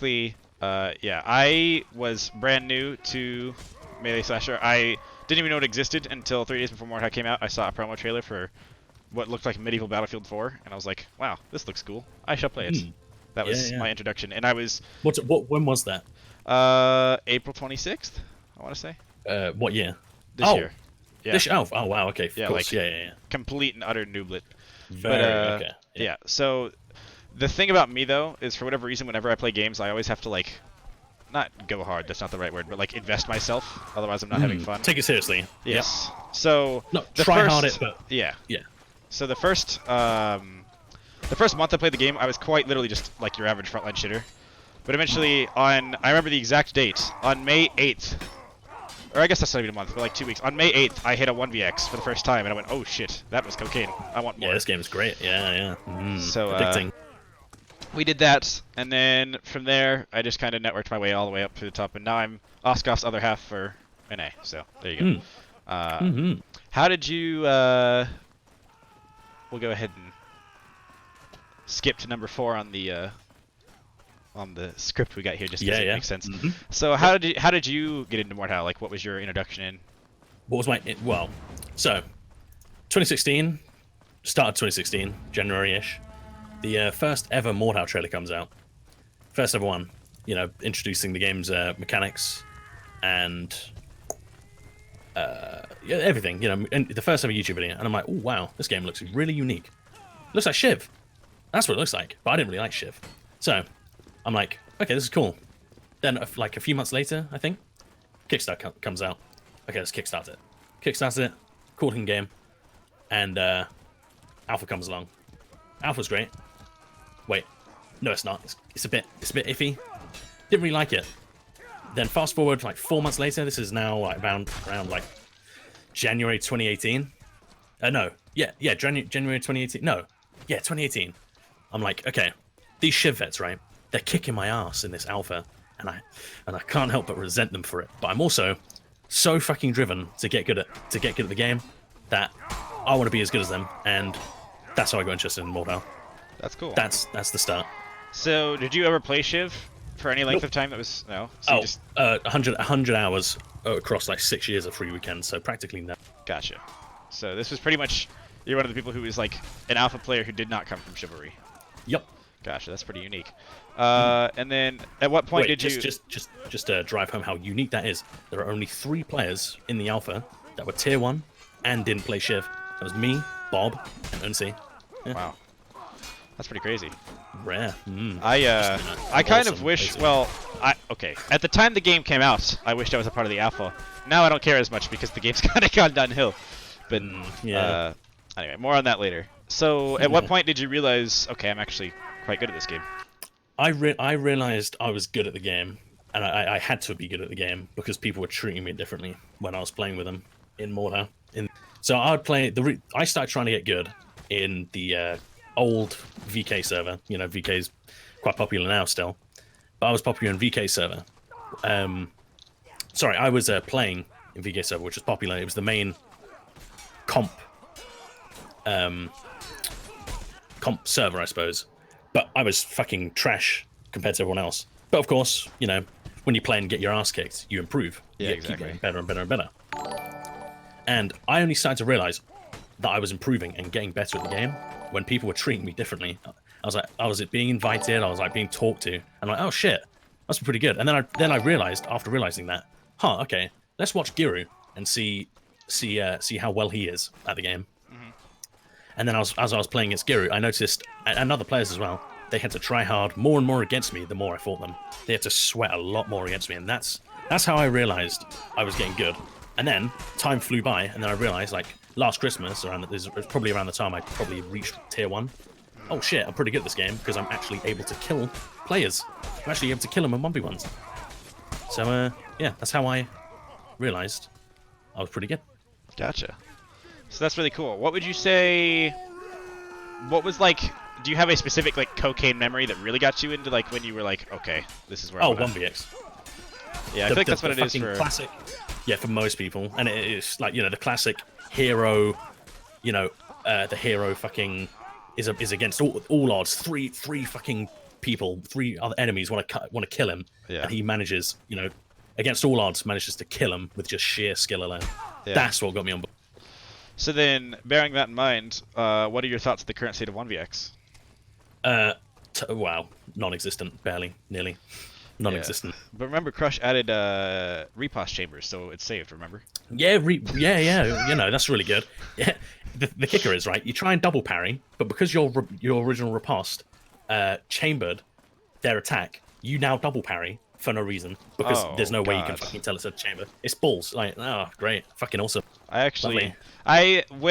Yeah, I was brand new to Melee Slasher. I didn't even know it existed until 3 days before Mordhau came out. I saw a promo trailer for what looked like Medieval Battlefield 4, and I was like, wow, this looks cool. I shall play it. That was my introduction, and I was... When was that? April 26th, I want to say. What year? This year. Yeah. Oh, wow, okay. Of course. Yeah. Complete and utter nooblet. Okay. Yeah, so the thing about me, though, is for whatever reason, whenever I play games, I always have to, like, not go hard, that's not the right word, but, like, invest myself, otherwise I'm not having fun. Take it seriously. Yes. Yep. So... No, try hard it, but... Yeah. Yeah. So the first month I played the game, I was quite literally just, like, your average frontline shitter. But eventually, I remember the exact date, on May 8th, or I guess that's not even a month, but like 2 weeks. On May 8th, I hit a 1vx for the first time, and I went, oh shit, that was cocaine. I want more. Yeah, this game is great. Yeah. So, addicting. We did that, and then from there, I just kind of networked my way all the way up to the top, and now I'm Oskof's other half for NA, so there you go. How did you, we'll go ahead and skip to number 4 on the script we got here, just because it makes sense. So how did you get into Mordhau? Like, what was your introduction in? What was so 2016, start of 2016, January-ish, the first ever Mordhau trailer comes out. First ever one, introducing the game's mechanics and everything, and the first ever YouTube video. And I'm like, oh wow, this game looks really unique. Looks like Shiv. That's what it looks like, but I didn't really like Shiv. So I'm like, okay, this is cool. Then, like a few months later, I think, Kickstart comes out. Okay, let's kickstart it. Kickstarted it, cool looking game, and Alpha comes along. Alpha's great. Wait, no, it's not. It's a bit iffy. Didn't really like it. Then fast forward like 4 months later. This is now like around like January 2018. January 2018. No, yeah, 2018. I'm like, okay, these Shiv vets, right? They're kicking my ass in this alpha, and I can't help but resent them for it. But I'm also so fucking driven to get good at the game that I want to be as good as them, and that's how I got interested in Mordhau. That's cool. That's the start. So, did you ever play Shiv for any length of time? That was no. So 100 hours across like 6 years of free weekends, so practically no. Gotcha. So this was pretty much you're one of the people who was like an alpha player who did not come from Chivalry. Yep. Gotcha. That's pretty unique. And then at what point did you just drive home how unique that is? There are only 3 players in the alpha that were tier 1 and didn't play Shiv. That was me, Bob, and Unsi. Yeah. Wow. That's pretty crazy. Rare. I kind of wish. Well, okay. At the time the game came out, I wished I was a part of the alpha. Now I don't care as much because the game's kind of gone downhill. But anyway, more on that later. So, at what point did you realize, okay, I'm actually quite good at this game? I realized I was good at the game, and I had to be good at the game because people were treating me differently when I was playing with them in Mordhau. So I would play I started trying to get good in the old VK server. VK's quite popular now still, but I was popular in VK server. Sorry, I was playing in VK server, which was popular. It was the main comp server, I suppose. But I was fucking trash compared to everyone else. But of course, when you play and get your ass kicked, you improve. Yeah, you exactly. Keep getting better and better and better. And I only started to realize that I was improving and getting better at the game when people were treating me differently. I was being invited, I was like being talked to, and I'm like, oh shit, that's pretty good. And then I realized, after realizing that, okay, let's watch Giru and see how well he is at the game. And then as I was playing against Giru, I noticed, and other players as well, they had to try hard more and more against me the more I fought them. They had to sweat a lot more against me, and that's how I realized I was getting good. And then time flew by, and then I realized, like, last Christmas, it was probably around the time I probably reached tier 1. Oh shit, I'm pretty good at this game because I'm actually able to kill players. I'm actually able to kill them in 1v1s. So, yeah, that's how I realized I was pretty good. Gotcha. So that's really cool. What would you say, what was like, do you have a specific like cocaine memory that really got you into like when you were like, okay, this is where I'm 1vx. Yeah, I feel like that's what it is for classic. Yeah, for most people. And it's like, the classic hero, the hero fucking is against all odds. Three fucking people, 3 other enemies want to kill him, Yeah. and he manages, against all odds, manages to kill him with just sheer skill alone. Yeah. That's what got me on board. So then, bearing that in mind, what are your thoughts on the current state of 1vx? Wow, non-existent, barely, nearly, non-existent. Yeah. But remember, Crush added repost chambers, so it's saved. Remember? Yeah, that's really good. Yeah, the kicker is right. You try and double parry, but because your original riposte chambered their attack, you now double parry for no reason because there's no way you can fucking tell it's a chamber. It's balls. Like, oh, great, fucking awesome. When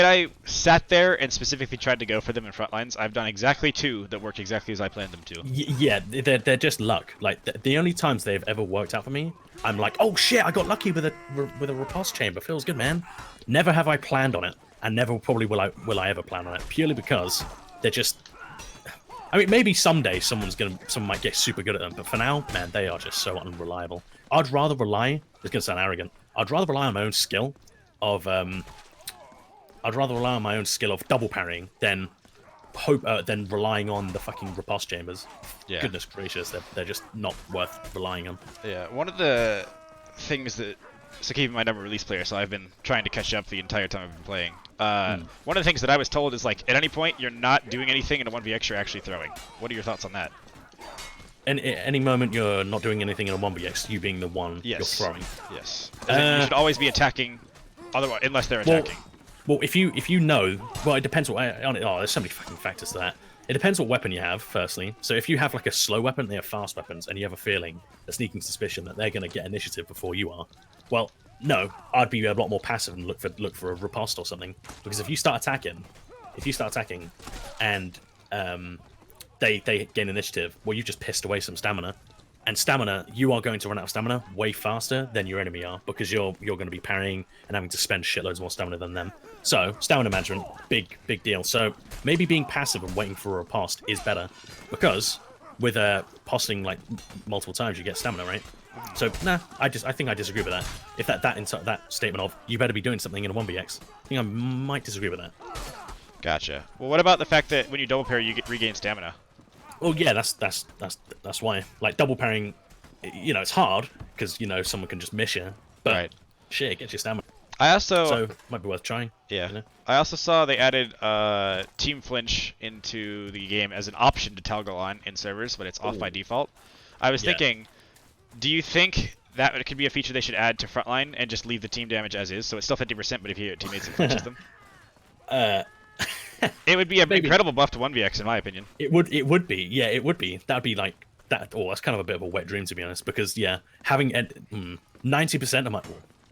I sat there and specifically tried to go for them in front lines, I've done exactly 2 that work exactly as I planned them to. Yeah, they're just luck. Like the only times they've ever worked out for me, I'm like, oh shit, I got lucky with a riposte chamber. Feels good, man. Never have I planned on it, and never probably will I ever plan on it. Purely because they're just. I mean, maybe someday someone might get super good at them, but for now, man, they are just so unreliable. I'd rather rely. It's gonna sound arrogant. I'd rather rely on my own skill of double parrying than relying on the fucking riposte chambers. Yeah. Goodness gracious, they're just not worth relying on. Yeah, one of the things that... So keep in mind I'm a release player, so I've been trying to catch up the entire time I've been playing. One of the things that I was told is, like, at any point you're not doing anything in a 1vx, you're actually throwing. What are your thoughts on that? And at any moment you're not doing anything in a 1vx, you being the one you're throwing. Yes. You should always be attacking, otherwise, unless they're attacking. Well, if you know, well, it depends there's so many fucking factors to that. It depends what weapon you have, firstly. So if you have like a slow weapon, they have fast weapons, and you have a sneaking suspicion that they're going to get initiative before you are. Well, no, I'd be a lot more passive and look for a riposte or something. Because if you start attacking, and they gain initiative, well, you've just pissed away some stamina. And stamina, you are going to run out of stamina way faster than your enemy are, because you're going to be parrying and having to spend shitloads more stamina than them. So, stamina management, big deal. So, maybe being passive and waiting for a riposte is better, because with posting like multiple times, you get stamina, right? So, nah, I think I disagree with that. If that statement of you better be doing something in a 1vx, I think I might disagree with that. Gotcha. Well, what about the fact that when you double parry, you regain stamina? Well, yeah, that's why. Like double parrying, it's hard because someone can just miss you. But shit, it gets your stamina. So might be worth trying. Yeah. I also saw they added team flinch into the game as an option to toggle on in servers, but it's off by default. I was thinking, do you think that it could be a feature they should add to frontline and just leave the team damage as is, so it's still 50%, but if your teammates flinches them? It would be an incredible buff to 1vx, in my opinion. It would be. Yeah, it would be. That'd be like that. Oh, that's kind of a bit of a wet dream, to be honest. Because having 90% of my,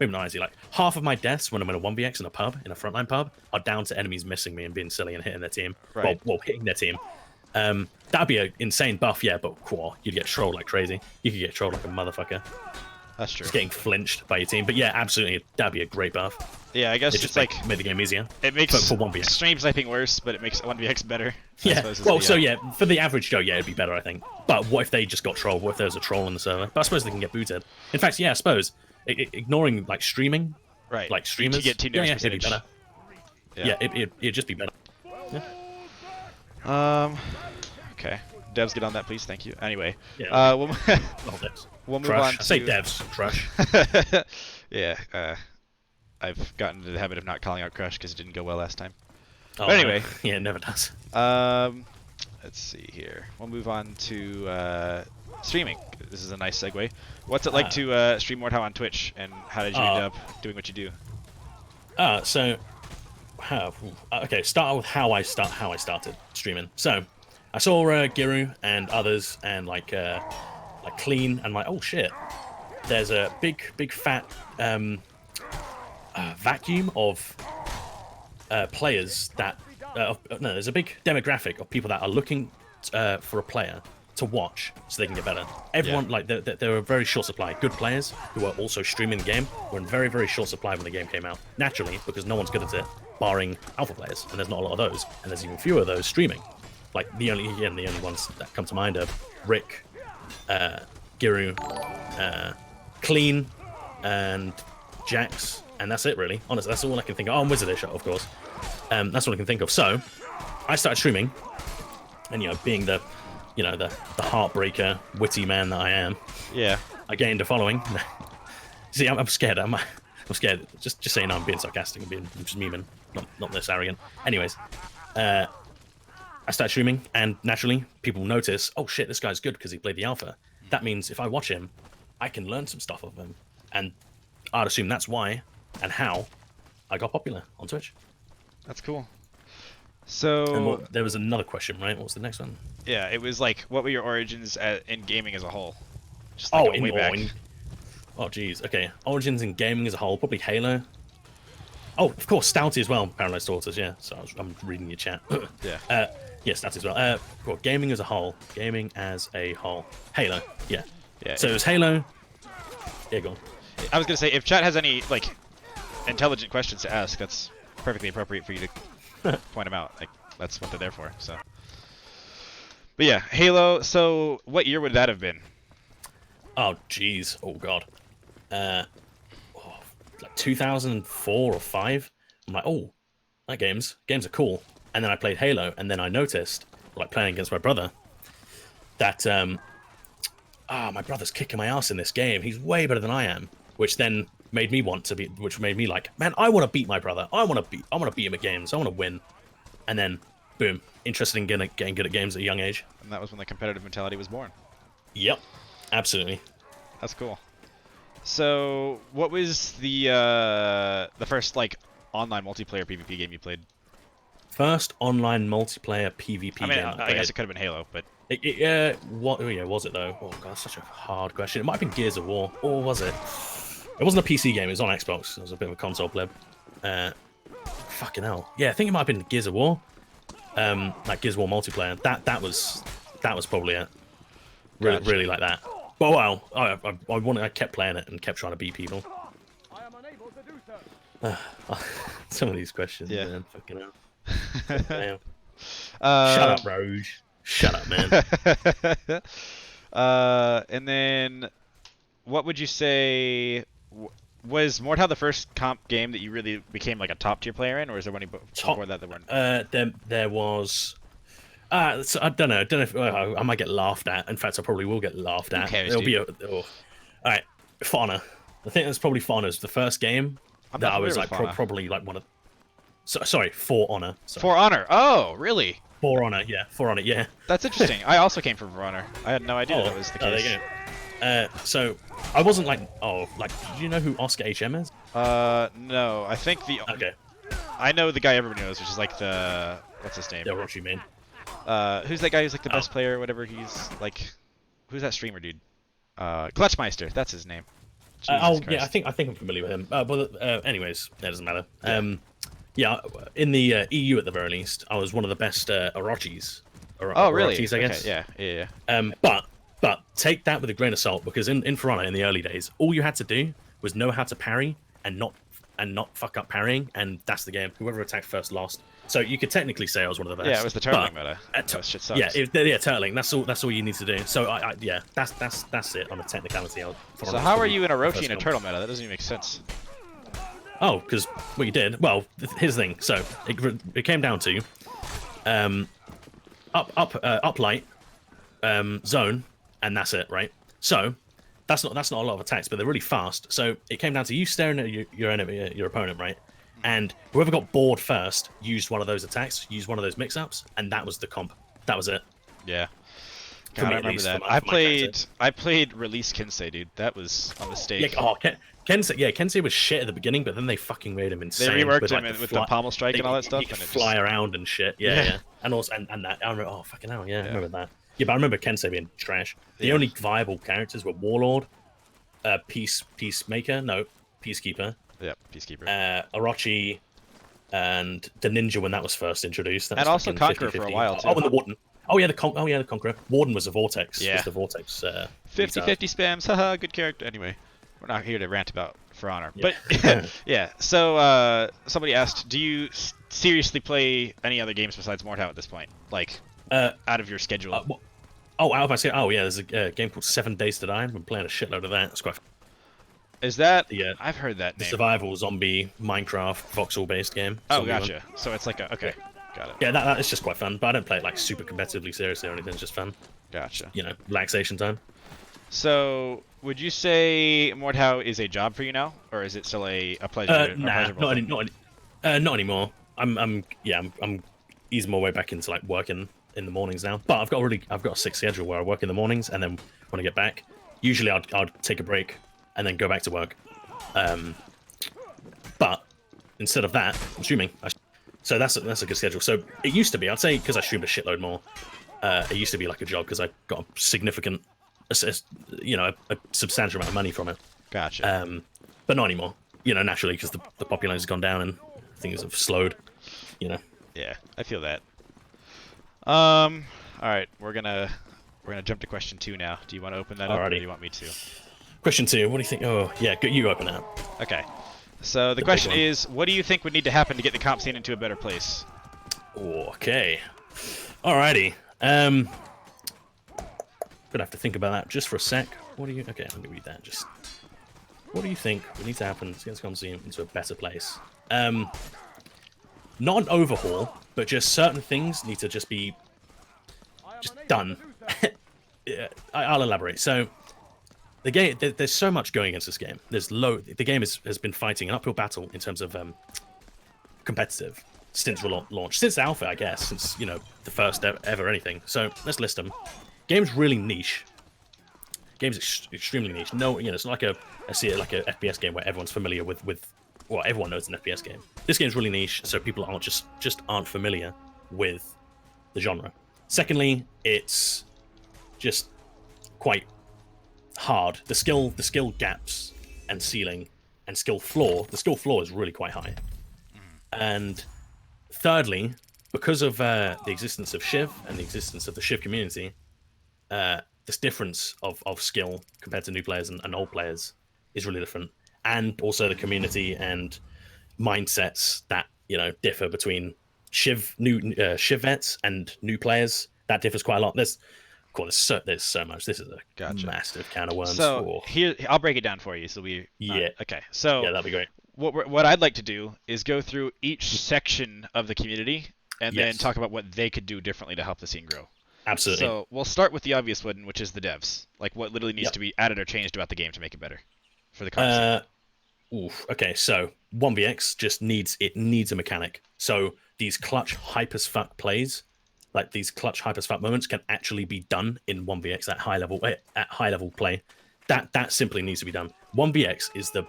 maybe not 90, like half of my deaths when I'm in a 1vx in a frontline pub, are down to enemies missing me and being silly and hitting their team. Right. Well, hitting their team. That'd be an insane buff, yeah. But you'd get trolled like crazy. You could get trolled like a motherfucker. That's true. Just getting flinched by your team. But yeah, absolutely, that'd be a great buff. Yeah, I guess it's like made the game easier. It makes for 1vx. stream sniping worse, but it makes 1vx better. Yeah. Well, for the average Joe, yeah, it'd be better, I think. But what if they just got trolled? What if there was a troll on the server? But I suppose they can get booted. In fact, yeah, I suppose ignoring like streaming, right? Like streamers, to get team damage it'd be better. Yeah, it'd just be better. Yeah. Okay. Devs, get on that, please. Thank you. Anyway, yeah. We'll move on to... I say devs, Crush. Yeah, I've gotten into the habit of not calling out Crush because it didn't go well last time. Oh, but anyway. Yeah, it never does. Let's see here. We'll move on to streaming. This is a nice segue. What's it like to stream Mordhau on Twitch, and how did you end up doing what you do? Okay, start with how I started streaming. So, I saw Giru and others, and like Clean, and like, oh shit, there's a big fat vacuum of players that there's a big demographic of people that are looking for a player to watch so they can get better. Everyone, like, there were a very short supply. Good players who are also streaming the game were in very, very short supply when the game came out. Naturally, because no one's good at it, barring alpha players, and there's not a lot of those, and there's even fewer of those streaming. Like, the only ones that come to mind are Rick, Giru, Clean, and Jax, and that's it, really. Honestly, that's all I can think of. Oh, and Wizardish, of course. That's all I can think of. So, I started streaming, and being the you know, the heartbreaker, witty man that I am, Yeah. I gained a following. See, I'm scared. I'm scared. Just saying, I'm being sarcastic. I'm just memeing, not this arrogant. Anyways, I start streaming, and naturally, people notice. Oh shit, this guy's good because he played the alpha. That means if I watch him, I can learn some stuff of him, and I'd assume that's why and how I got popular on Twitch. That's cool. So And there was another question, right? What was the next one? yeah, it was like, what were your origins in gaming as a whole? Just like way back. Oh geez, okay. Origins in gaming as a whole, probably Halo. Oh, of course, Stouty as well. Paralyzed Daughters, yeah. So I'm reading your chat. Yeah. Yeah, Stouty as well. Well, gaming as a whole. Gaming as a whole. Halo, yeah. Yeah. So it was Halo. Yeah, go on. I was gonna say, if chat has any like intelligent questions to ask, that's perfectly appropriate for you to point them out. Like, that's what they're there for. So. But yeah, Halo. So what year would that have been? Oh jeez. Oh god. Like 2004 or 5. I'm like, oh, that games are cool. And then I played Halo, and then I noticed, like playing against my brother, that my brother's kicking my ass in this game. He's way better than I am, which then made me want to be, which made me like, man, I want to beat my brother. I want to beat him at games. I want to win. And then, boom, interested in getting good at games at a young age. And that was when the competitive mentality was born. Yep, absolutely. That's cool. So, what was the first like online multiplayer PvP game you played? First online multiplayer PvP I mean, game. I guess it could have been Halo, but What? Yeah, was it though? Oh god, that's such a hard question. It might have been Gears of War, or was it? It wasn't a PC game. It was on Xbox. It was a bit of a console pleb. Fucking hell. Yeah, I think it might have been Gears of War. Like Gears of War multiplayer. That was probably it. Really, Gotcha. really like that. But wow, I kept playing it and kept trying to beat people. I am unable to do so. Some of these questions, Yeah. man. Fucking hell. Damn. Shut Shut up, Roge. Shut up, man. And then, what would you say was Mordhau the first comp game that you really became like a top tier player in, or is there any before that weren't? There was. So I don't know. I don't know if I might get laughed at. In fact, I probably will get laughed at. cares, It'll dude? be all right. Fauna. I think that's probably Fauna's the first game I'm that not I was familiar like with Fauna. probably like one of. Sorry, For Honor. Sorry. For Honor. Oh, really? For Honor, yeah. For Honor, yeah. That's interesting. I also came from For Honor. I had no idea that was the there case. you go. So I wasn't like, do you know who Oscar HM is? No. I think Okay. I know the guy everybody knows, which is like the what's his name? Yeah, what you mean? Who's that guy who's like the best player or whatever? He's like, who's that streamer dude? Clutchmeister. That's his name. Jesus Yeah, Christ. I think I'm familiar with him. But anyways, that doesn't matter. Yeah, in the EU at the very least, I was one of the best Orochis. Oh, really? Orochis, I guess. Okay, yeah. But take that with a grain of salt, because in For Honor in the early days, all you had to do was know how to parry and not fuck up parrying, and that's the game. Whoever attacked first lost. So you could technically say I was one of the best. Yeah, it was the turtling meta. That shit sucks. Yeah, turtling. That's all you need to do. So yeah, that's it on a technicality. So how are you in Orochi in a turtle meta? That doesn't even make sense. Oh, because what you did. Well, here's the thing. So it came down to up light, zone, and that's it, right? So that's not a lot of attacks, but they're really fast. So it came down to you staring at your enemy, your opponent, right? And whoever got bored first used one of those attacks, used one of those mix-ups, and that was the comp. That was it. Yeah. For God, me, I at remember least, that. for my character. I played Release Kensei, dude. That was a mistake. Yeah, Kensei was shit at the beginning, but then they fucking made him They insane. reworked with, him like, with the pommel strike and all that stuff. He could and it fly around and shit. Yeah, Yeah. and also and that I remember. Oh fucking hell, yeah, I remember that. Yeah, but I remember Kensei being trash. The Yeah. only viable characters were Warlord, Peacemaker, Peacekeeper, Yep, Peacekeeper. Orochi, and the Ninja when that was first introduced. That And was also fucking Conqueror 50-50. for a while, too. Oh, and the Warden. Oh yeah, the Conqueror. Warden was the Vortex. Yeah. Was the Vortex. 50-50 spams. Haha, good character. Anyway, we're not here to rant about For Honor. Yeah. But, yeah. So, somebody asked, do you seriously play any other games besides Mordhau at this point? Like, out of your schedule? out of my schedule. Oh yeah, there's a game called 7 Days to Die. I've been playing a shitload of that. It's quite Is that? Yeah. I've heard that the name. survival zombie Minecraft voxel based game. Oh, Zombie one. gotcha. So it's like a okay. Got it. Yeah, that is just quite fun. But I don't play it like super competitively, seriously or anything. It's just fun. Gotcha. You know, relaxation time. So, would you say Mordhau is a job for you now, or is it still a pleasure? Nah, pleasurable thing? not anymore. I'm easing my way back into like working in the mornings now. But I've got a sick schedule where I work in the mornings, and then when I get back, usually I'd take a break and then go back to work. But instead of that, I'm streaming. So that's a good schedule. So it used to be, I'd say, because I streamed a shitload more. It used to be like a job because I got a significant, a substantial amount of money from it. Gotcha. But not anymore. You know, naturally, because the popularity has gone down and things have slowed. You know. Yeah, I feel that. All right, we're gonna jump to question 2 now. Do you want to open that up, or do you want me to? Question 2. What do you think? Oh, yeah, you open it up. Okay. So the question is, what do you think would need to happen to get the comp scene into a better place? Okay. Alrighty. Gonna have to think about that just for a sec. What do you? Okay, let me read that. Just. What do you think would need to happen to get the comp scene into a better place? Not an overhaul, but just certain things need to just be done. Yeah, I'll elaborate. So, the game, there's so much going against this game. The game has been fighting an uphill battle in terms of competitive since launch, since alpha, I guess, since the first ever anything. So let's list them. Game's really niche. Game's extremely niche. No, it's not like I see it like a FPS game where everyone's familiar with. Well, everyone knows it's an FPS game. This game's really niche, so people aren't just aren't familiar with the genre. Secondly, it's just quite hard. The skill gaps and ceiling and skill floor. The skill floor is really quite high. And thirdly, because of the existence of Shiv and the existence of the Shiv community, this difference of skill compared to new players and old players is really different. And also the community and mindsets that differ between Shiv vets and new players. That differs quite a lot. There's so much. This is a massive can of worms. So here, I'll break it down for you. So okay. So yeah, that'd be great. What I'd like to do is go through each section of the community and then talk about what they could do differently to help the scene grow. Absolutely. So we'll start with the obvious one, which is the devs. Like what literally needs to be added or changed about the game to make it better for the concept. Okay, so 1vx just needs a mechanic. So these clutch hype as fuck plays, like these clutch hype as fuck moments, can actually be done in 1vx at high level play. That simply needs to be done. 1vx is the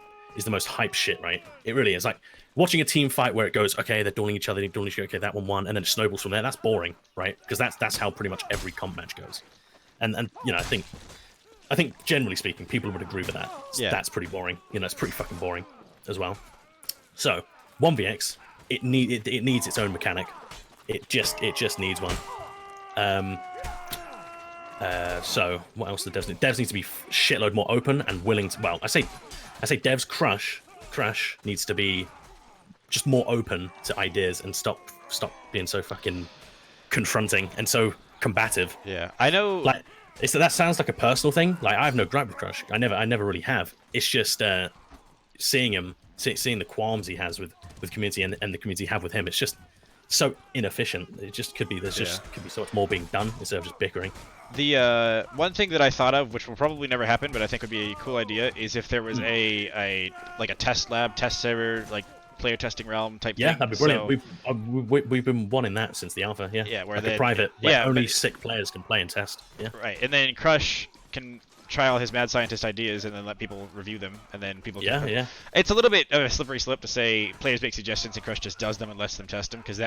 most hype shit, right? It really is. Like watching a team fight where it goes, okay, they're dueling each other, okay, that one won, and then it snowballs from there. That's boring, right? Because that's how pretty much every comp match goes. And I think generally speaking, people would agree with that. Yeah. That's pretty boring. It's pretty fucking boring as well. So 1vx, it needs its own mechanic. It just needs one. So what else do devs need? Devs need to be shitload more open and willing to. Well, I say devs Crash needs to be just more open to ideas and stop being so fucking confronting and so combative. Yeah, I know. Like. That sounds like a personal thing. Like I have no gripe with Crush. I never really have. It's just seeing the qualms he has with community and the community have with him. It's just so inefficient. It just could be could be so much more being done instead of just bickering. The one thing that I thought of, which will probably never happen, but I think would be a cool idea, is if there was a test lab, test server, like player testing realm type thing. Yeah, that'd be brilliant. So, we've been wanting that since the alpha. Yeah, where like a private, only sick players can play and test. Yeah, right. And then Crush can try all his mad scientist ideas and then let people review them, and then people can... Yeah. It's a little bit of a slippery slope to say players make suggestions and Crush just does them and lets them test them, because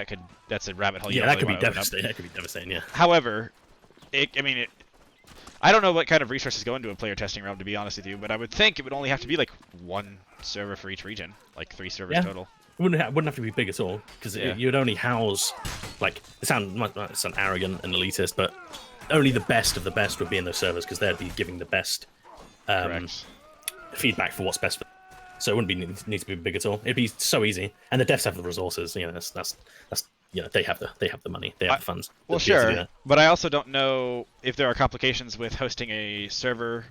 that's a rabbit hole. Yeah, that could be devastating. That could be devastating. Yeah. However, I don't know what kind of resources go into a player testing realm, to be honest with you, but I would think it would only have to be like one server for each region, like 3 servers total. It wouldn't have to be big at all, because you'd only house, like, it sound arrogant and elitist, but only the best of the best would be in those servers, because they'd be giving the best feedback for what's best for them. So it wouldn't need to be big at all. It'd be so easy, and the devs have the resources. That's they have the money, they have the funds. Well, sure, but I also don't know if there are complications with hosting a server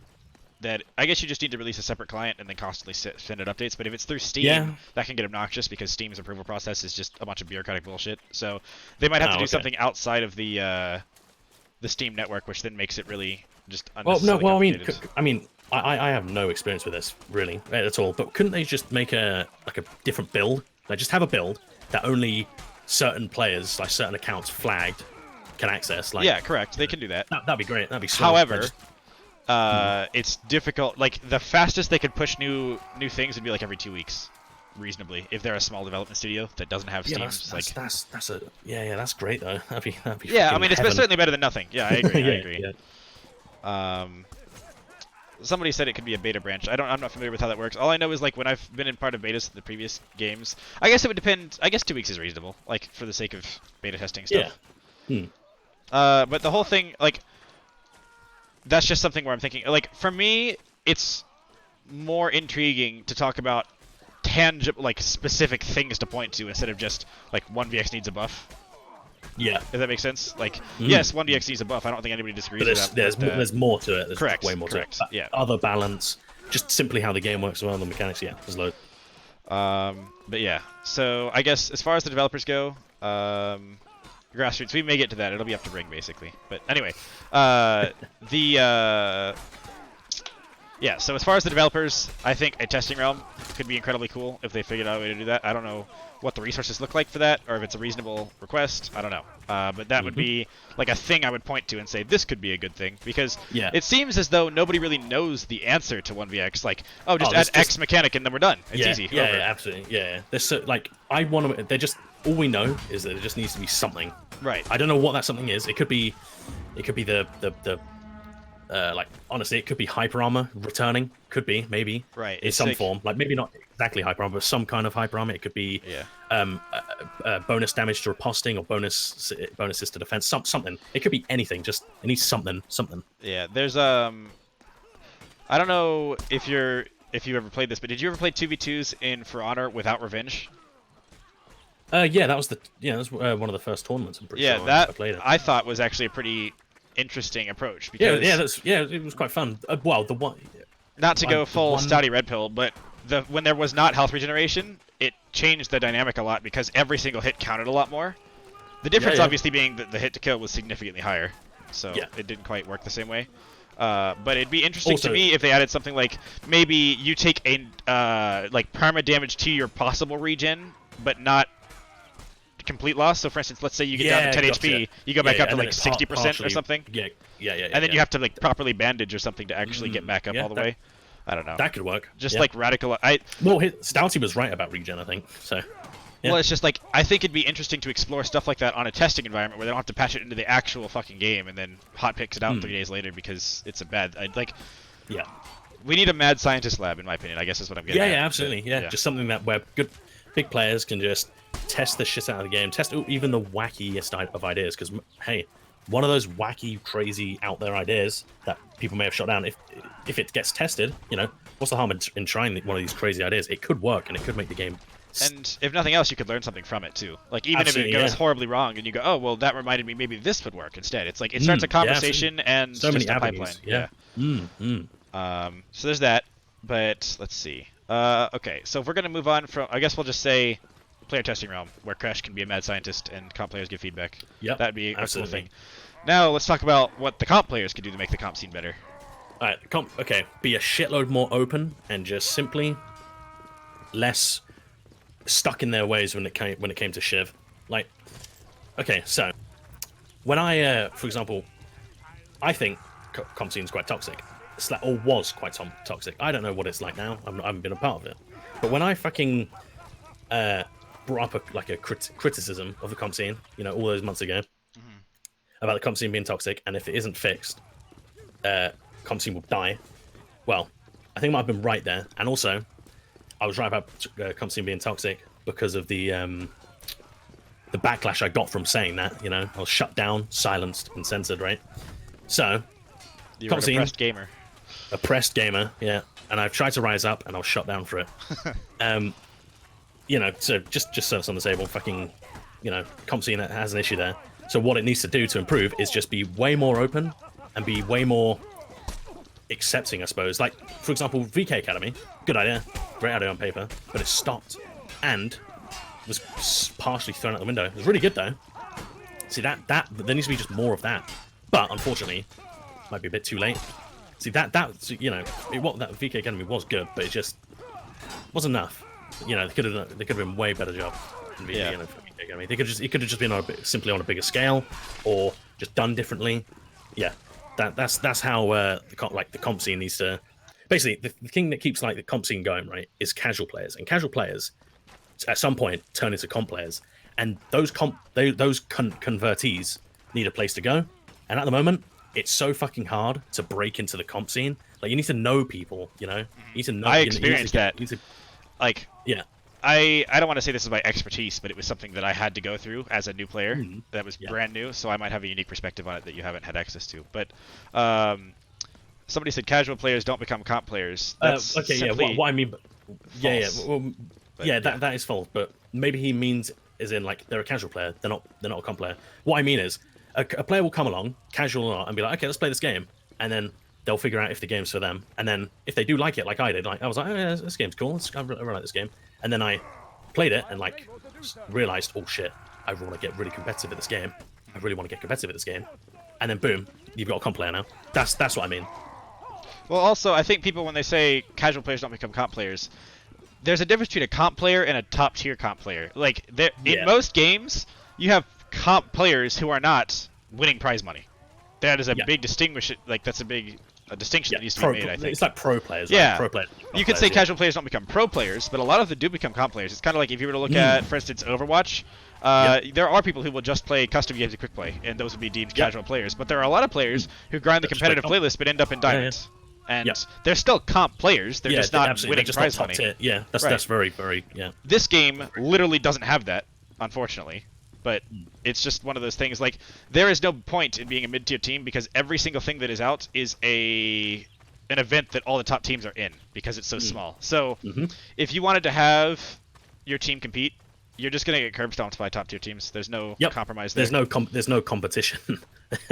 that I guess you just need to release a separate client and then constantly send it updates. But if it's through Steam, Yeah. that can get obnoxious because Steam's approval process is just a bunch of bureaucratic bullshit. So they might have to do something outside of the Steam network, which then makes it really just unnecessarily complicated. I mean, I have no experience with this really at all. But couldn't they just make a different build? Like just have a build that only certain players, like certain accounts flagged, can access. Like, yeah, correct. They can do that. That'd be great. That'd be slow. However, it's difficult. Like the fastest they could push new things would be like every 2 weeks, reasonably. If they're a small development studio that doesn't have Steam, that's great though. That'd be yeah. I mean, it's certainly better than nothing. Yeah, I agree. yeah, I agree. Yeah. Somebody said it could be a beta branch. I'm not familiar with how that works. All I know is like when I've been in part of betas in the previous games, I guess it would depend. I guess 2 weeks is reasonable, like for the sake of beta testing stuff. Yeah. But the whole thing, like, that's just something where I'm thinking, like, for me, it's more intriguing to talk about tangible, like, specific things to point to instead of just like 1VX needs a buff. Yeah. If that makes sense. Like, yes, 1VX needs a buff. I don't think anybody disagrees with that. There's more to it. There's correct. Way more correct. to it. Yeah. Other balance, just simply how the game works as well, the mechanics. Yeah, there's loads. But yeah. So I guess as far as the developers go, grassroots, we may get to that. It'll be up to Ring basically. But anyway, yeah. So as far as the developers, I think a testing realm could be incredibly cool if they figured out a way to do that. I don't know what the resources look like for that, or if it's a reasonable request. I don't know. But that would be like a thing I would point to and say this could be a good thing, because it seems as though nobody really knows the answer to 1VX. Like, just add X mechanic and then we're done. It's easy. Yeah, absolutely. Yeah. There's so, like, I want to. They're just all we know is that there just needs to be something. Right. I don't know what that something is. It could be the like, honestly, it could be hyper armor returning. Could be, maybe. Right. In some form. Like, maybe not exactly hyper armor, but some kind of hyper armor. It could be bonus damage to riposting or bonuses to defense. Something. It could be anything. Just it needs something. Yeah. There's I don't know if you ever played this, but did you ever play 2v2s in For Honor without revenge? Yeah, that was one of the first tournaments. I'm pretty sure I played it. I thought was actually a pretty interesting approach, because it was quite fun. Well, the one, not to go full Stouty Red Pill, but when there was not health regeneration, it changed the dynamic a lot because every single hit counted a lot more. The difference obviously being that the hit to kill was significantly higher, so it didn't quite work the same way. But it'd be interesting to me if they added something like maybe you take a like perma damage to your possible regen, but not complete loss. So for instance, let's say you get down to 10 HP, you go back up to like 60% or something. And then you have to like properly bandage or something to actually get back up all the way. I don't know. That could work. Just like radical. Well, Stouty was right about regen, I think. So. Yeah. Well, it's just like I think it'd be interesting to explore stuff like that on a testing environment where they don't have to patch it into the actual fucking game and then hot picks it out 3 days later because it's a bad. We need a mad scientist lab, in my opinion. I guess is what I'm getting. Yeah, absolutely. Yeah, just something that where good big players can just test the shit out of the game, test even the wackiest of ideas. Because hey, one of those wacky, crazy, out there ideas that people may have shot down, if it gets tested, what's the harm in trying one of these crazy ideas? It could work and it could make the game. And if nothing else, you could learn something from it too. Like even if it goes horribly wrong, and you go, "Oh, well, that reminded me. Maybe this would work instead." It's like it starts a conversation and so many just a avenues. pipeline. So there's that. But let's see. Okay, so if we're gonna move on from, I guess we'll just say, player testing realm, where Crash can be a mad scientist and comp players give feedback. Yep, that'd be a cool thing. Now let's talk about what the comp players could do to make the comp scene better. All right, okay, be a shitload more open and just simply less stuck in their ways when it came to Shiv. Like, okay, so when I, for example, I think comp scene's quite toxic, or was quite toxic. I don't know what it's like now. I haven't been a part of it. But when I fucking brought up a criticism of the comp scene, all those months ago, about the comp scene being toxic, and if it isn't fixed, comp scene will die. Well, I think I might have been right there, and also I was right about comp scene being toxic because of the backlash I got from saying that. I was shut down, silenced, and censored. Right. So, you were an oppressed gamer, yeah. And I've tried to rise up, and I was shut down for it. So just so it's on the table, fucking, comp scene has an issue there. So what it needs to do to improve is just be way more open and be way more accepting, I suppose. Like, for example, VK Academy, good idea, great idea on paper, but it stopped and was partially thrown out the window. It was really good though. See that there needs to be just more of that, but unfortunately, might be a bit too late. See that you know, that VK Academy was good, but it just wasn't enough. You know, they could have been way better job in VK, you know, for VK Academy. It could have just been simply on a bigger scale, or just done differently. Yeah, that's how the comp scene needs to. Basically, the thing that keeps like the comp scene going, right, is casual players, and casual players at some point turn into comp players, and those convertees need a place to go. And at the moment, it's so fucking hard to break into the comp scene. Like, you need to know people, you know. You need to know. I experienced that. Like, yeah. I don't want to say this is my expertise, but it was something that I had to go through as a new player that was brand new, so I might have a unique perspective on it that you haven't had access to. But somebody said casual players don't become comp players. That's okay, yeah. What I mean, that is false. But maybe he means as in like they're a casual player. They're not a comp player. What I mean is a player will come along, casual or not, and be like, okay, let's play this game, and then they'll figure out if the game's for them. And then if they do like it, like I did, like I was like, oh yeah, this game's cool. I really like this game. And then I played it and like realized, oh shit, I want to get really competitive at this game. I really want to get competitive at this game. And then boom, you've got a comp player now. That's what I mean. Well, also, I think people, when they say casual players don't become comp players, there's a difference between a comp player and a top-tier comp player. Like, in most games, you have comp players who are not winning prize money. That is a big distinction. Like, that's a big distinction that needs to be made, I think. It's like pro players. Yeah. Like pro players, you could say casual players don't become pro players, but a lot of them do become comp players. It's kind of like if you were to look at, for instance, Overwatch. There are people who will just play custom games and quick play, and those would be deemed casual players. But there are a lot of players who grind the competitive playlist but end up in diamonds. And they're still comp players. They're just not winning prize money. Yeah, that's very, very, This game literally doesn't have that, unfortunately. But it's just one of those things. Like, there is no point in being a mid-tier team because every single thing that is out is an event that all the top teams are in because it's so small. So if you wanted to have your team compete, you're just gonna get curb stomped by top tier teams. There's no compromise there. There's no competition.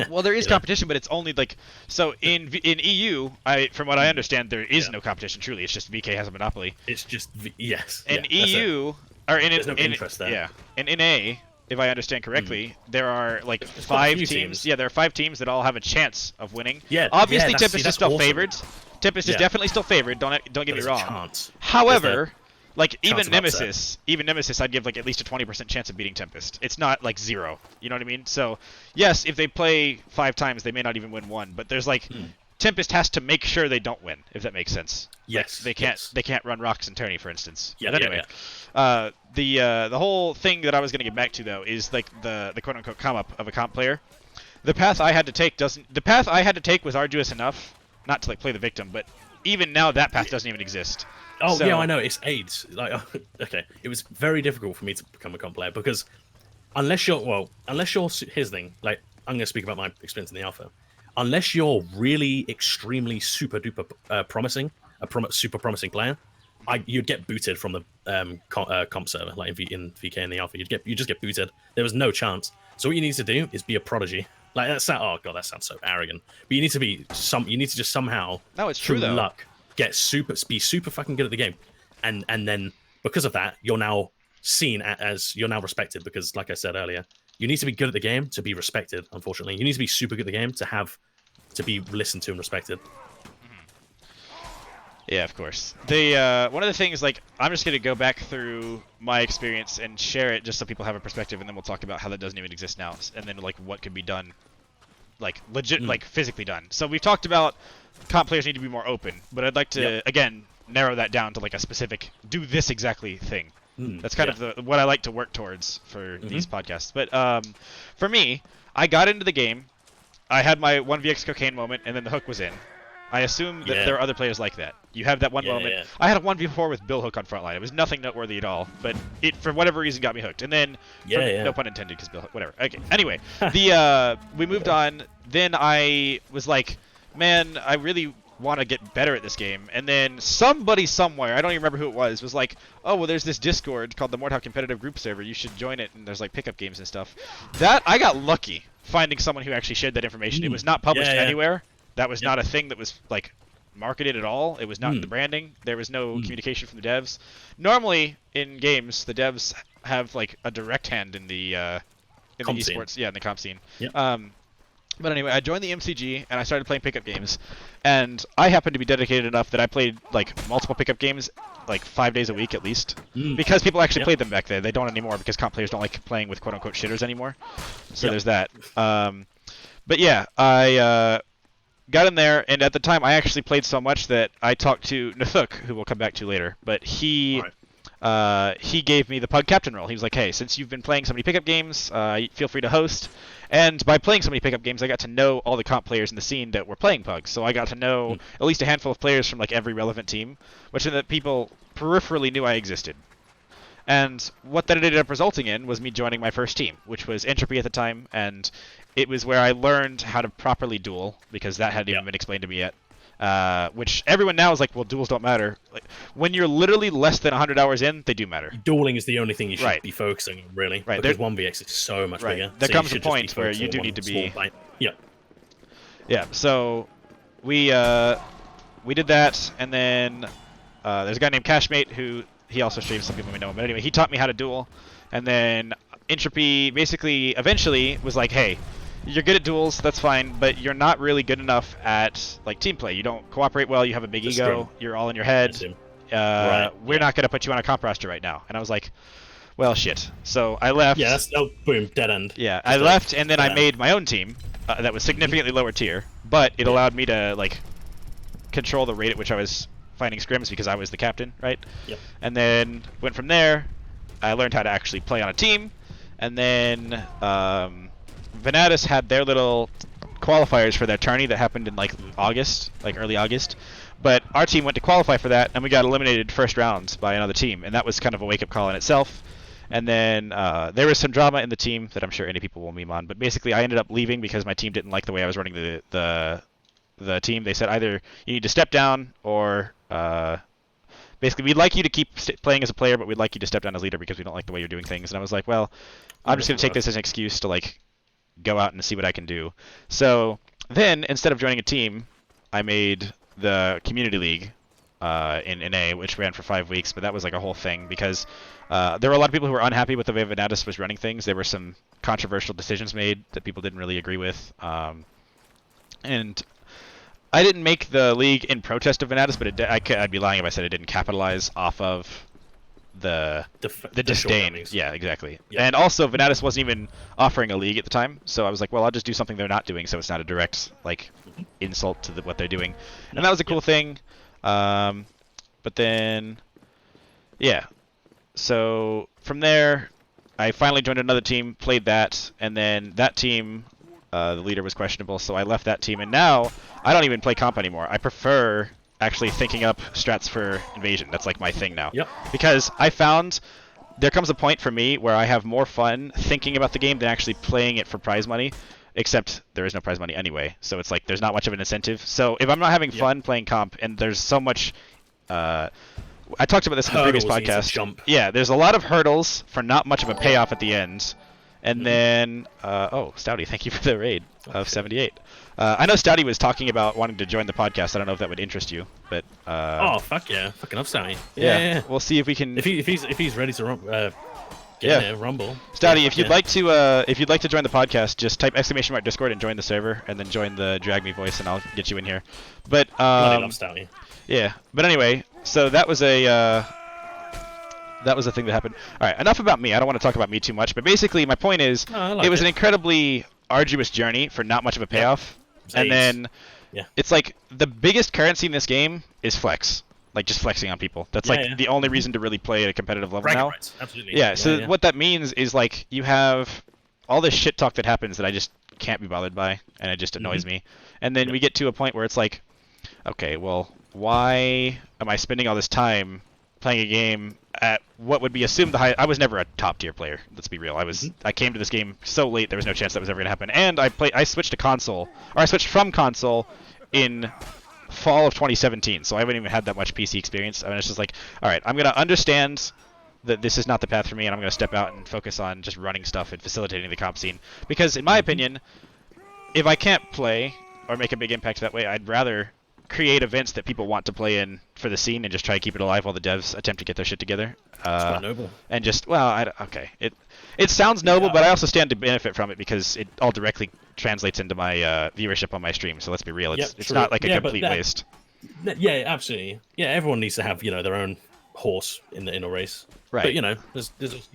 Well, there is competition, but it's only like so in EU. From what I understand, there is no competition. Truly, it's just VK has a monopoly. It's just In EU or there's no interest there. Yeah, in NA, if I understand correctly, there are like 5 teams. Yeah, there are 5 teams that all have a chance of winning. Yeah, obviously Tempest is still favored. Tempest is definitely still favored. Don't get me wrong. However. Like, even Nemesis, I'd give, like, at least a 20% chance of beating Tempest. It's not, like, 0. You know what I mean? So, yes, if they play 5 times, they may not even win 1. But there's, like, Tempest has to make sure they don't win, if that makes sense. Yes. Like, they can't run Rocks and Tourney, for instance. Yeah, but anyway, the whole thing that I was going to get back to, though, is, like, the quote-unquote come-up of a comp player. The path I had to take was arduous enough, not to, like, play the victim, but even now that path doesn't even exist. Oh, yeah, I know. It's AIDS. Like, okay, it was very difficult for me to become a comp player because unless you're here's the thing. Like, I'm going to speak about my experience in the alpha. Unless you're really extremely super duper promising, super promising player, you'd get booted from the comp server. Like in VK in the alpha, you just get booted. There was no chance. So what you need to do is be a prodigy. Like oh god, that sounds so arrogant. But you need to just somehow it's true though. Luck be super fucking good at the game, and then because of that you're now seen as you're now respected because, like I said earlier, you need to be good at the game to be respected. Unfortunately, you need to be super good at the game to be listened to and respected. Yeah, of course. One of the things, like, I'm just gonna go back through my experience and share it just so people have a perspective, and then we'll talk about how that doesn't even exist now, and then like what could be done, like legit, like physically done. So we've talked about comp players need to be more open, but I'd like to again narrow that down to like a specific do this exactly thing. That's kind of what I like to work towards for these podcasts. But for me, I got into the game, I had my 1vx cocaine moment, and then the hook was in. I assume that there are other players like that. You have that one moment. Yeah. I had a 1v4 with Bill Hook on Frontline. It was nothing noteworthy at all, but it, for whatever reason, got me hooked. And then, no pun intended, because Bill Hook, whatever. Okay, anyway, we moved on. Then I was like, man, I really want to get better at this game. And then somebody somewhere, I don't even remember who it was like, oh, well, there's this Discord called the Mordhau Competitive Group Server. You should join it, and there's like pickup games and stuff. I got lucky finding someone who actually shared that information. It was not published anywhere. That was not a thing that was like marketed at all. It was not in the branding. There was no communication from the devs. Normally in games, the devs have like a direct hand in the Comp esports, scene. in the comp scene. Yep. But anyway, I joined the MCG and I started playing pickup games, and I happened to be dedicated enough that I played like multiple pickup games, like 5 days a week at least, because people actually played them back then. They don't anymore because comp players don't like playing with quote unquote shitters anymore. So there's that. But yeah, I got in there, and at the time I actually played so much that I talked to Nathuk, who we'll come back to later. But he gave me the pug captain role. He was like, hey, since you've been playing so many pickup games, feel free to host. And by playing so many pickup games, I got to know all the comp players in the scene that were playing pugs. So I got to know at least a handful of players from like every relevant team, which meant that people peripherally knew I existed. And what that ended up resulting in was me joining my first team, which was Entropy at the time, and it was where I learned how to properly duel, because that hadn't even been explained to me yet. Which everyone now is like, well, duels don't matter. Like, when you're literally less than 100 hours in, they do matter. Dueling is the only thing you should be focusing on, really. Right. Because 1vx is so much bigger. There so comes a point where you do need to be... Yeah, so we did that, and then there's a guy named Cashmate who... He also streams, some people may know him. But anyway, he taught me how to duel. And then Entropy basically eventually was like, hey, you're good at duels, that's fine, but you're not really good enough at like team play. You don't cooperate well, you have a big ego, you're all in your head. We're not going to put you on a comp roster right now. And I was like, well, shit. So I left. Yeah, boom, dead end. Yeah, I left, and then I made my own team that was significantly lower tier, but it allowed me to like control the rate at which I was fighting scrims because I was the captain, right? Yep. And then went from there. I learned how to actually play on a team, and then Venatus had their little qualifiers for their tourney that happened in like August, like early August. But our team went to qualify for that, and we got eliminated first round by another team, and that was kind of a wake-up call in itself. And then there was some drama in the team that I'm sure any people will meme on, but basically I ended up leaving because my team didn't like the way I was running the team. They said either you need to step down or basically we'd like you to keep playing as a player, but we'd like you to step down as leader because we don't like the way you're doing things. And I was like, well, I'm just going to take this as an excuse to like go out and see what I can do. So then instead of joining a team, I made the community league in NA, which ran for 5 weeks, but that was like a whole thing because there were a lot of people who were unhappy with the way Venatus was running things. There were some controversial decisions made that people didn't really agree with. And I didn't make the league in protest of Venatus, but I'd be lying if I said I didn't capitalize off of the disdain. Yeah, exactly. Yeah. And also, Venatus wasn't even offering a league at the time, so I was like, well, I'll just do something they're not doing, so it's not a direct like insult to what they're doing. And that was a cool thing. But then, yeah. So from there, I finally joined another team, played that, and then that team, the leader was questionable, so I left that team, and now I don't even play comp anymore. I prefer actually thinking up strats for invasion. That's like my thing now. Yep. Because I found there comes a point for me where I have more fun thinking about the game than actually playing it for prize money, except there is no prize money anyway, so it's like there's not much of an incentive. So if I'm not having fun playing comp, and there's so much... I talked about this in the previous podcast. Yeah, there's a lot of hurdles for not much of a payoff at the end. And then, oh, Stouty, thank you for the raid of 78. I know Stouty was talking about wanting to join the podcast. I don't know if that would interest you, but... oh, fuck yeah. Fucking up, Stouty. Yeah. We'll see if we can... If he's ready to rumble. Stouty, if you'd like to join the podcast, just type !Discord and join the server, and then join the Drag Me voice, and I'll get you in here. But, I love Stouty. Yeah, but anyway, so that was a... That was the thing that happened. All right, enough about me. I don't want to talk about me too much, but basically my point is it was an incredibly arduous journey for not much of a payoff. And then it's like the biggest currency in this game is flex, like just flexing on people. That's the only reason to really play at a competitive level now. Rights. Absolutely. Yeah, so what that means is like you have all this shit talk that happens that I just can't be bothered by, and it just annoys me. And then we get to a point where it's like, okay, well, why am I spending all this time playing a game at what would be assumed the high? I was never a top tier player. Let's be real. I came to this game so late there was no chance that was ever gonna happen. And I switched to console, or I switched from console in fall of 2017. So I haven't even had that much PC experience. I mean, it's just like, all right, I'm gonna understand that this is not the path for me, and I'm gonna step out and focus on just running stuff and facilitating the comp scene. Because in my opinion, if I can't play or make a big impact that way, I'd rather create events that people want to play in for the scene and just try to keep it alive while the devs attempt to get their shit together. It's quite noble. And just okay, it sounds noble, but I also stand to benefit from it because it all directly translates into my viewership on my stream. So let's be real, it's not like a complete waste. Yeah, absolutely. Yeah, everyone needs to have their own horse in a race. Right. But you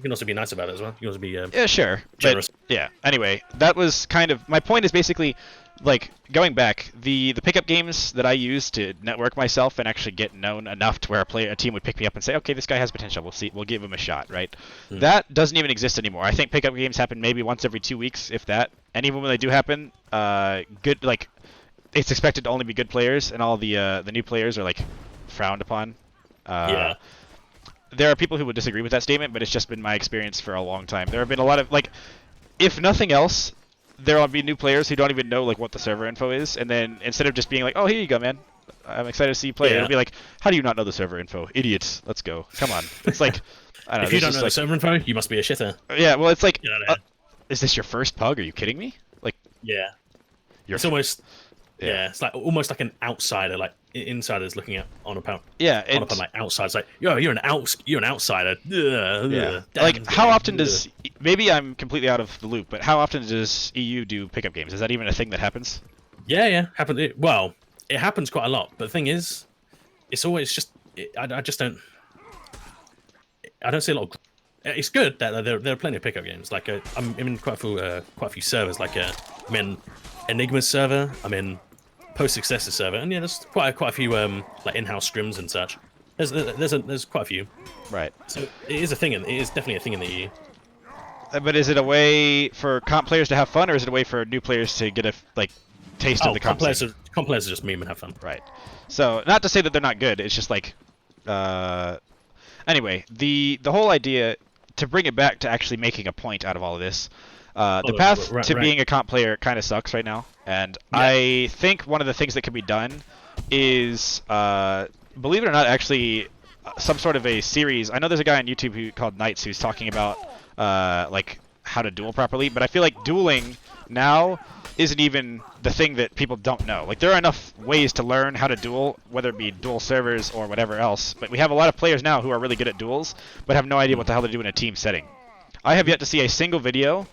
can also be nice about it as well. You can also be yeah, sure, generous. But, yeah. Anyway, that was kind of my point. Is basically like going back the pickup games that I used to network myself and actually get known enough to where a team would pick me up and say, okay, this guy has potential. We'll give him a shot, right? That doesn't even exist anymore. I think pickup games happen maybe once every 2 weeks, if that. And even when they do happen, good it's expected to only be good players, and all the new players are like frowned upon. Yeah. There are people who would disagree with that statement, but it's just been my experience for a long time. There have been a lot of if nothing else, there will be new players who don't even know what the server info is, and then instead of just being like, "Oh, here you go, man. I'm excited to see you play," it'll be like, "How do you not know the server info? Idiots. Let's go. Come on." It's like, I don't know. If you don't know the server info, you must be a shitter. Yeah, well, it's like, is this your first pug? Are you kidding me? Yeah. It's almost. Yeah, it's almost like an outsider, insiders looking on upon outsiders. Like, you're an outsider. Yeah. How often does maybe I'm completely out of the loop, but how often does EU do pickup games? Is that even a thing that happens? Yeah, happens. It happens quite a lot. But the thing is, it's always just I just don't. I don't see a lot of. It's good that there are plenty of pickup games. I'm in quite a few servers. I'm in Enigma's server. I'm in Post-Successor server, and there's quite a few in-house scrims and such. There's quite a few. Right. So it is a thing. It is definitely a thing in the EU. But is it a way for comp players to have fun, or is it a way for new players to get a taste of the comp players? Comp players are just meme and have fun. Right. So not to say that they're not good. It's just anyway, the whole idea to bring it back to actually making a point out of all of this. The path to being a comp player kind of sucks right now, and I think one of the things that can be done is, believe it or not, actually some sort of a series. I know there's a guy on YouTube called Knights who's talking about how to duel properly, but I feel like dueling now isn't even the thing that people don't know. There are enough ways to learn how to duel, whether it be duel servers or whatever else, but we have a lot of players now who are really good at duels, but have no idea what the hell to do in a team setting. I have yet to see a single video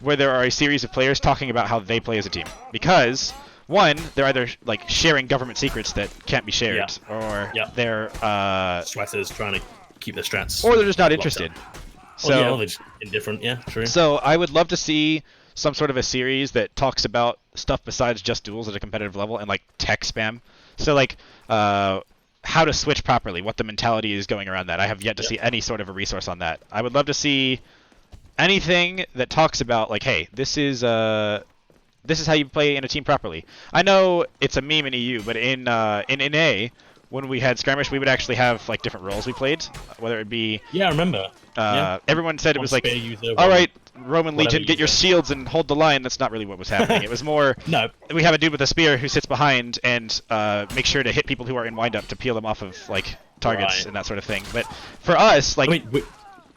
where there are a series of players talking about how they play as a team. Because, one, they're either sharing government secrets that can't be shared, or they're sweaters trying to keep their strats, or they're just not interested. So they're just indifferent. Yeah, true. So I would love to see some sort of a series that talks about stuff besides just duels at a competitive level and tech spam. So how to switch properly, what the mentality is going around that. I have yet to see any sort of a resource on that. I would love to see anything that talks about hey, this is how you play in a team properly. I know it's a meme in EU, but in NA, when we had skirmish, we would actually have different roles we played, whether it be I remember. Everyone said it was all right, Roman Legion, get your shields and hold the line. That's not really what was happening. It was more no. We have a dude with a spear who sits behind and make sure to hit people who are in wind up to peel them off of targets and that sort of thing. But for us,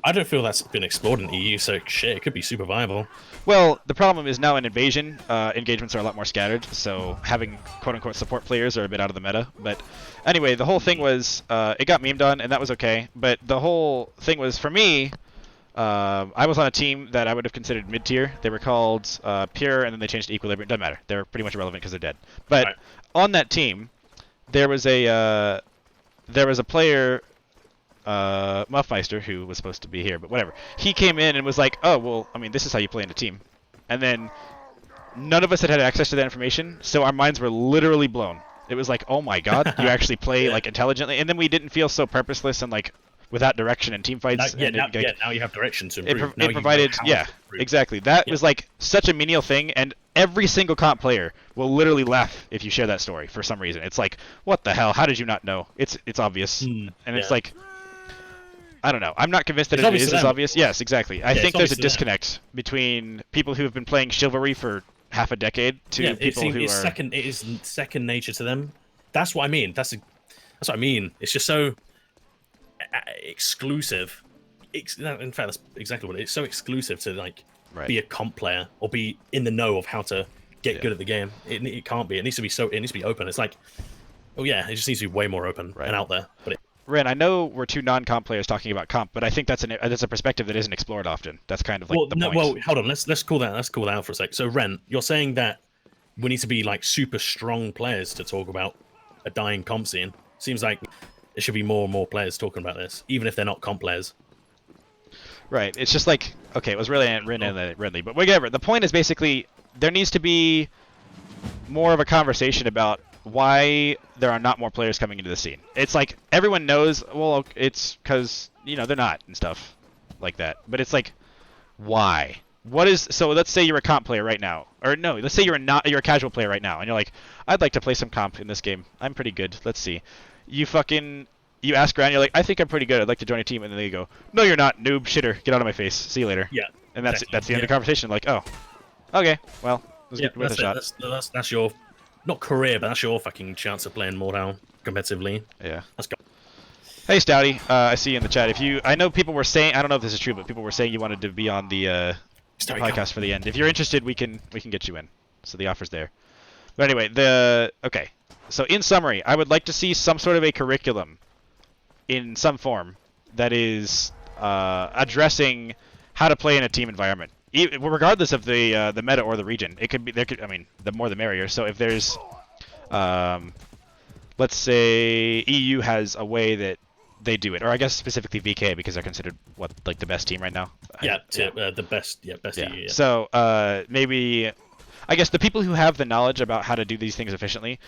I don't feel that's been explored in the EU, so shit, it could be super viable. Well, the problem is now in Invasion, engagements are a lot more scattered, so having quote-unquote support players are a bit out of the meta. But anyway, the whole thing was, it got memed on, and that was okay. But the whole thing was, for me, I was on a team that I would have considered mid-tier. They were called Pure, and then they changed to Equilibrium. Doesn't matter. They're pretty much irrelevant because they're dead. But on that team, there was a player... Muffmeister, who was supposed to be here, but whatever. He came in and was like, oh, well, I mean, this is how you play in a team. And then none of us had access to that information, so our minds were literally blown. It was like, oh my god, you actually play intelligently. And then we didn't feel so purposeless and without direction in team fights. Now you have direction to improve. It provided, exactly. That was such a menial thing, and every single comp player will literally laugh if you share that story for some reason. It's what the hell? How did you not know? It's obvious. And it's I don't know. I'm not convinced that it is as obvious. Yes, exactly. I think there's a disconnect between people who have been playing chivalry for half a decade to people who are... It is second nature to them. That's what I mean. That's what I mean. It's just so exclusive. In fact, that's exactly what it is. It's so exclusive to be a comp player or be in the know of how to get good at the game. It can't be. It needs to be open. It's Oh yeah, it just needs to be way more open Right. and out there. But Ren, I know we're two non-comp players talking about comp, but I think that's a perspective that isn't explored often. That's kind of like the point. well, hold on. Let's call that. Let's call that out for a sec. So, Ren, you're saying that we need to be like super strong players to talk about a dying comp scene. Seems like there should be more and more players talking about this, even if they're not comp players. Right. It's just like, okay, it was really Ren and Ridley, but whatever. The point is basically there needs to be more of a conversation about why there are not more players coming into the scene. It's like everyone knows, well, it's because they're not and stuff like that. But it's like, why? What is so? Let's say you're a comp player right now, or no, let's say you're a casual player right now, and you're like, I'd like to play some comp in this game. I'm pretty good. Let's see. You ask around, you're like, I think I'm pretty good. I'd like to join a team, and then they go, no, you're not, noob, shitter, get out of my face. See you later. Yeah. And that's the end of the conversation. Like, oh, okay, well, let's get worth a shot. That's your not career, but that's your fucking chance of playing Mordhau competitively. Yeah. Let's go. Hey, Stouty, I see you in the chat. I know people were saying, I don't know if this is true, but people were saying you wanted to be on the podcast for the end. If you're interested, we can get you in. So the offer's there. But anyway, okay. So in summary, I would like to see some sort of a curriculum in some form that is addressing how to play in a team environment, regardless of the meta or the region. It could be the more the merrier. So if there's, let's say EU has a way that they do it, or I guess specifically VK because they're considered the best team right now. The best EU. Yeah. So maybe, I guess the people who have the knowledge about how to do these things efficiently.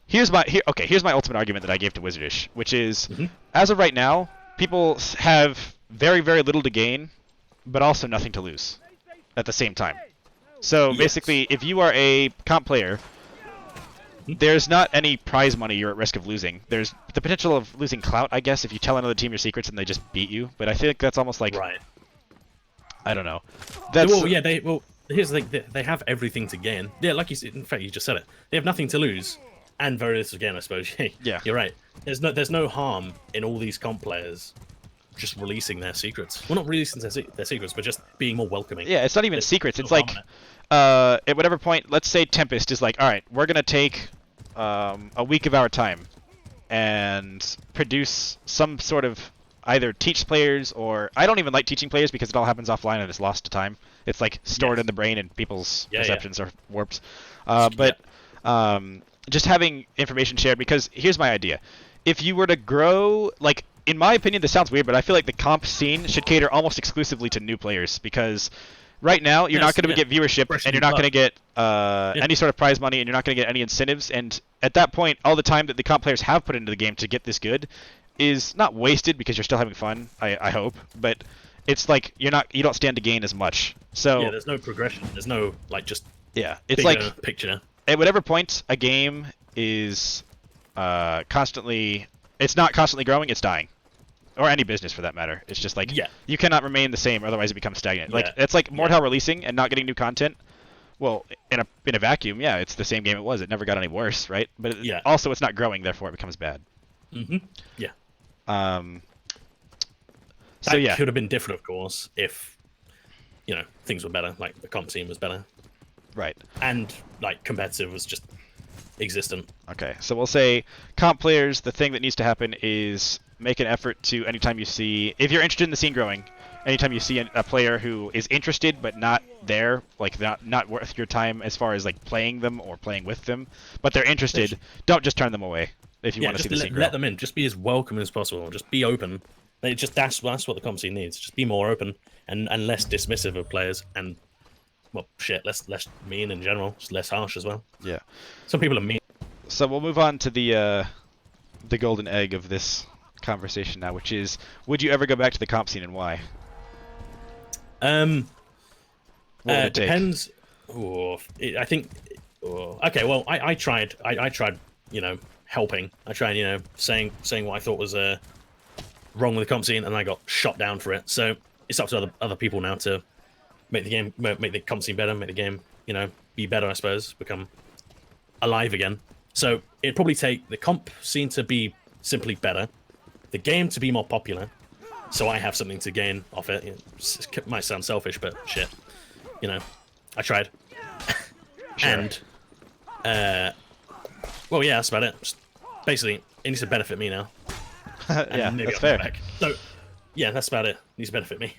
Here's my ultimate argument that I gave to Wizardish, which is, as of right now, people have very, very little to gain, but also nothing to lose at the same time. So basically, if you are a comp player, there's not any prize money you're at risk of losing. There's the potential of losing clout, I guess, if you tell another team your secrets and they just beat you. But I think that's almost like, right. I don't know. Here's the thing. They have everything to gain. Yeah, like you said, in fact, you just said it. They have nothing to lose. And very little again, I suppose. Yeah, you're right. There's no harm in all these comp players just releasing their secrets. Well, not releasing their secrets, but just being more welcoming. Yeah, it's not even secrets. It's like, at whatever point, let's say Tempest is like, all right, we're gonna take a week of our time and produce some sort of either teach players or I don't even like teaching players because it all happens offline and it's lost to time. It's like stored in the brain and people's perceptions are warped. Just having information shared, because here's my idea. If you were to grow, like, in my opinion, this sounds weird, but I feel like the comp scene should cater almost exclusively to new players, because right now you're not going to get viewership, and you're not going to get any sort of prize money, and you're not going to get any incentives, and at that point, all the time that the comp players have put into the game to get this good is not wasted because you're still having fun, I hope, but it's like you don't stand to gain as much. So yeah, there's no progression. There's no it's like picture. At whatever point a game is constantly, it's not constantly growing, it's dying, or any business for that matter. It's just like you cannot remain the same, otherwise it becomes stagnant. Like it's like Mordhau releasing and not getting new content. Well, in a vacuum, it's the same game it was. It never got any worse, right? But also it's not growing, therefore it becomes bad. Yeah. So that could have been different, of course, if things were better, like the comp scene was better. Right. And like competitive was just existent. Okay, so we'll say comp players, the thing that needs to happen is make an effort to, anytime you see, if you're interested in the scene growing, anytime you see a player who is interested but not there, like not worth your time as far as like playing them or playing with them, but they're interested, don't just turn them away if you want to see the scene grow. Let them in. Just be as welcoming as possible. Just be open. That's what the comp scene needs. Just be more open and less dismissive of players and less mean in general. Just less harsh as well. Yeah. Some people are mean. So we'll move on to the golden egg of this conversation now, which is, would you ever go back to the comp scene and why? What would it depends. I think. Okay, well, I tried. I tried. Helping. I tried. Saying what I thought was wrong with the comp scene, and I got shot down for it. So it's up to other people now to make the comp scene better, make the game, be better, I suppose, become alive again. So it'd probably take the comp scene to be simply better, the game to be more popular, so I have something to gain off it. It might sound selfish, but shit, I tried. Sure. And, well, yeah, that's about it. Just basically, it needs to benefit me now. And Yeah, maybe that's I'll fair. come back. So, yeah, that's about it. It needs to benefit me.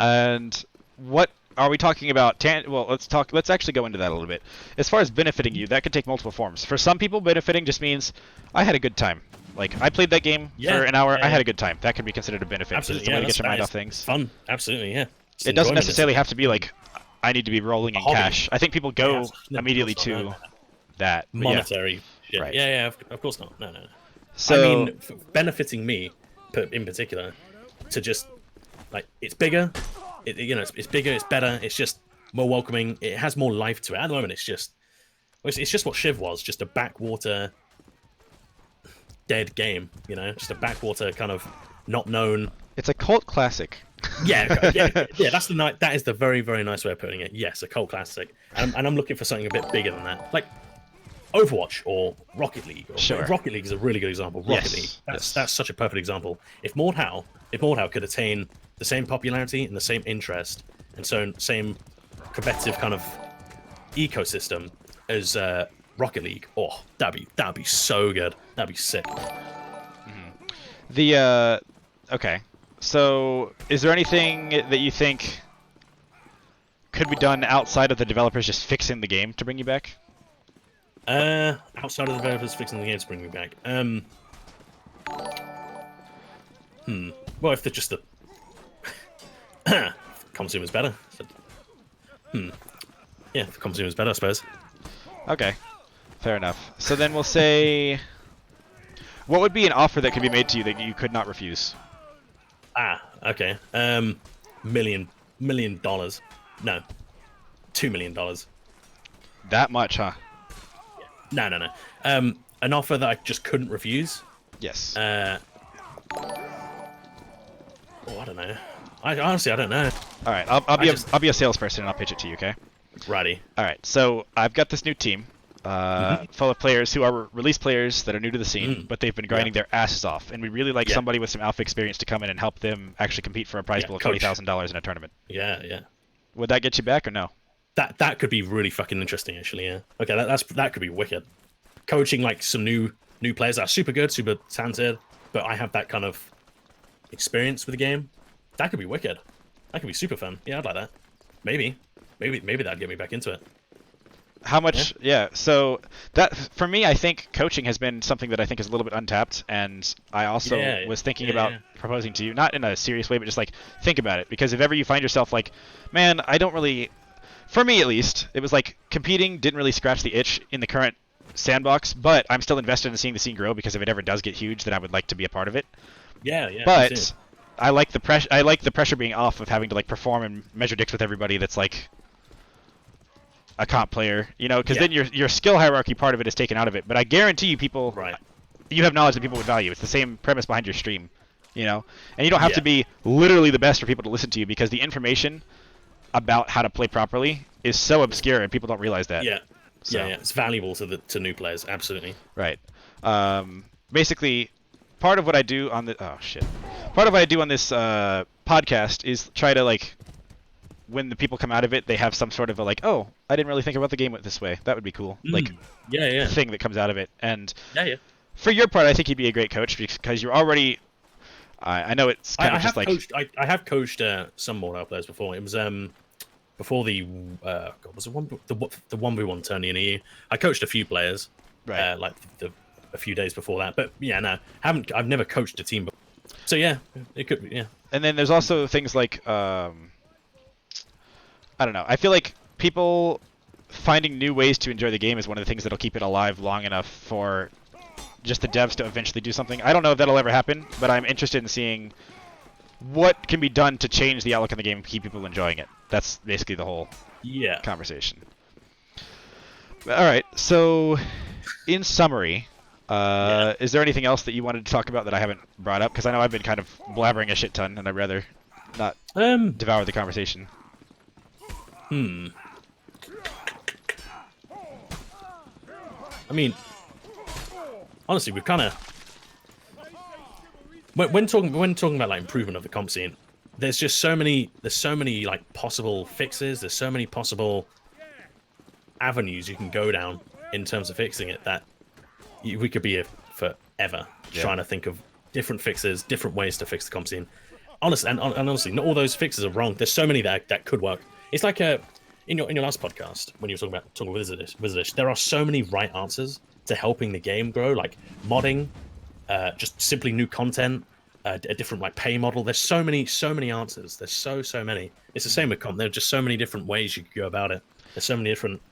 And what are we talking about? Well, let's actually go into that a little bit. As far as benefiting you, that could take multiple forms. For some people, benefiting just means I had a good time. Like I played that game for an hour, I had a good time. That could be considered a benefit. Absolutely, It's a way to get your mind off things. Fun, absolutely, yeah. It's It doesn't enjoyment, necessarily have to be like I need to be rolling in hobby. cash. I think people go No, immediately of course not, to no. that. But Monetary shit. Right. Yeah, of course not. No. So, I mean, benefiting me, in particular, to just like it's bigger. It's bigger. It's better. It's just more welcoming. It has more life to it. At the moment, it's just what Shiv was, just a backwater, dead game. Just a backwater kind of not known. it's a cult classic. Yeah. That is the very, very nice way of putting it. Yes, a cult classic, and I'm looking for something a bit bigger than that, like Overwatch or Rocket League. Sure. Rocket League is a really good example. Rocket League. That's such a perfect example. If Mordhau could attain the same popularity and the same interest and so same competitive kind of ecosystem as Rocket League, that'd be so good. That'd be sick. Okay. So, is there anything that you think could be done outside of the developers just fixing the game to bring you back? Outside of the developers fixing the game to bring me back. Well, if they're just the consumer's better. Yeah, if the consumer's better, I suppose. Okay. Fair enough. So then we'll say, what would be an offer that could be made to you that you could not refuse? Okay. $1 million. No. $2 million. That much, huh? No. An offer that I just couldn't refuse. Yes. I don't know. I honestly don't know. All right. I'll be a salesperson and I'll pitch it to you. Okay. Righty. All right. So I've got this new team, full of players who are release players that are new to the scene, but they've been grinding their asses off, and we really like somebody with some alpha experience to come in and help them actually compete for a prize pool of $20,000 in a tournament. Yeah. Would that get you back or no? That could be really fucking interesting, actually. Yeah. Okay, that could be wicked. Coaching like some new players that are super good, super talented, but I have that kind of experience with the game. That could be wicked. That could be super fun. Yeah, I'd like that. Maybe that'd get me back into it. How much? Yeah. So that for me, I think coaching has been something that I think is a little bit untapped, and I also was thinking about proposing to you, not in a serious way, but just like think about it, because if ever you find yourself like, man, I don't really, for me at least, it was like competing didn't really scratch the itch in the current sandbox, but I'm still invested in seeing the scene grow, because if it ever does get huge, then I would like to be a part of it. Yeah. But I like the pressure. I like the pressure being off of having to like perform and measure dicks with everybody that's like a comp player, because then your skill hierarchy part of it is taken out of it. But I guarantee you, people, you have knowledge that people would value. It's the same premise behind your stream, and you don't have to be literally the best for people to listen to you, because the information about how to play properly is so obscure and people don't realize that. Yeah. It's valuable to new players, absolutely. Right. Basically, part of what I do on the part of what I do on this podcast is try to like, when the people come out of it, they have some sort of a like, oh, I didn't really think about the game this way. That would be cool. Like, thing that comes out of it. And for your part, I think you'd be a great coach, because you're already. I know it's kind of just like. I have coached some Mordhau players before. It was before the was it the 1v1 tourney in EU. I coached a few players, like a few days before that. But I've never coached a team before. So yeah, it could be, And then there's also things like I don't know. I feel like people finding new ways to enjoy the game is one of the things that'll keep it alive long enough for just the devs to eventually do something. I don't know if that'll ever happen, but I'm interested in seeing what can be done to change the outlook on the game and keep people enjoying it. That's basically the whole conversation. All right. So, in summary, is there anything else that you wanted to talk about that I haven't brought up? Because I know I've been kind of blabbering a shit ton, and I'd rather not devour the conversation. I mean, honestly, we've kind of when talking about like improvement of the comp scene, there's so many like possible fixes. There's so many possible avenues you can go down in terms of fixing it that we could be forever trying to think of different fixes, different ways to fix the comp scene. Honestly, and honestly, not all those fixes are wrong. There's so many that could work. It's like in your last podcast when you were talking about Wizardish, there are so many right answers to helping the game grow, like modding, just simply new content, a different like pay model. There's so many answers. There's so many. It's the same with comp. There are just so many different ways you could go about it. There's so many different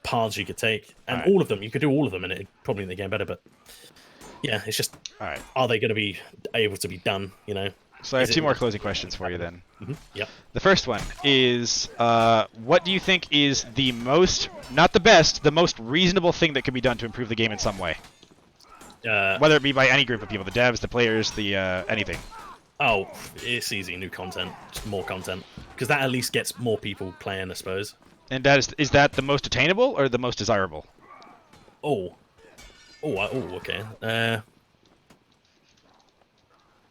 paths you could take, and all of them you could do all of them, and it probably make the game better. But yeah, it's just are they going to be able to be done? You know. So I have two more closing questions for you then. Yep. The first one is, what do you think is the most, not the best, the most reasonable thing that could be done to improve the game in some way? Whether it be by any group of people, the devs, the players, the anything. Oh, it's easy. New content, just more content, because that at least gets more people playing, I suppose. And is that the most attainable or the most desirable? Okay.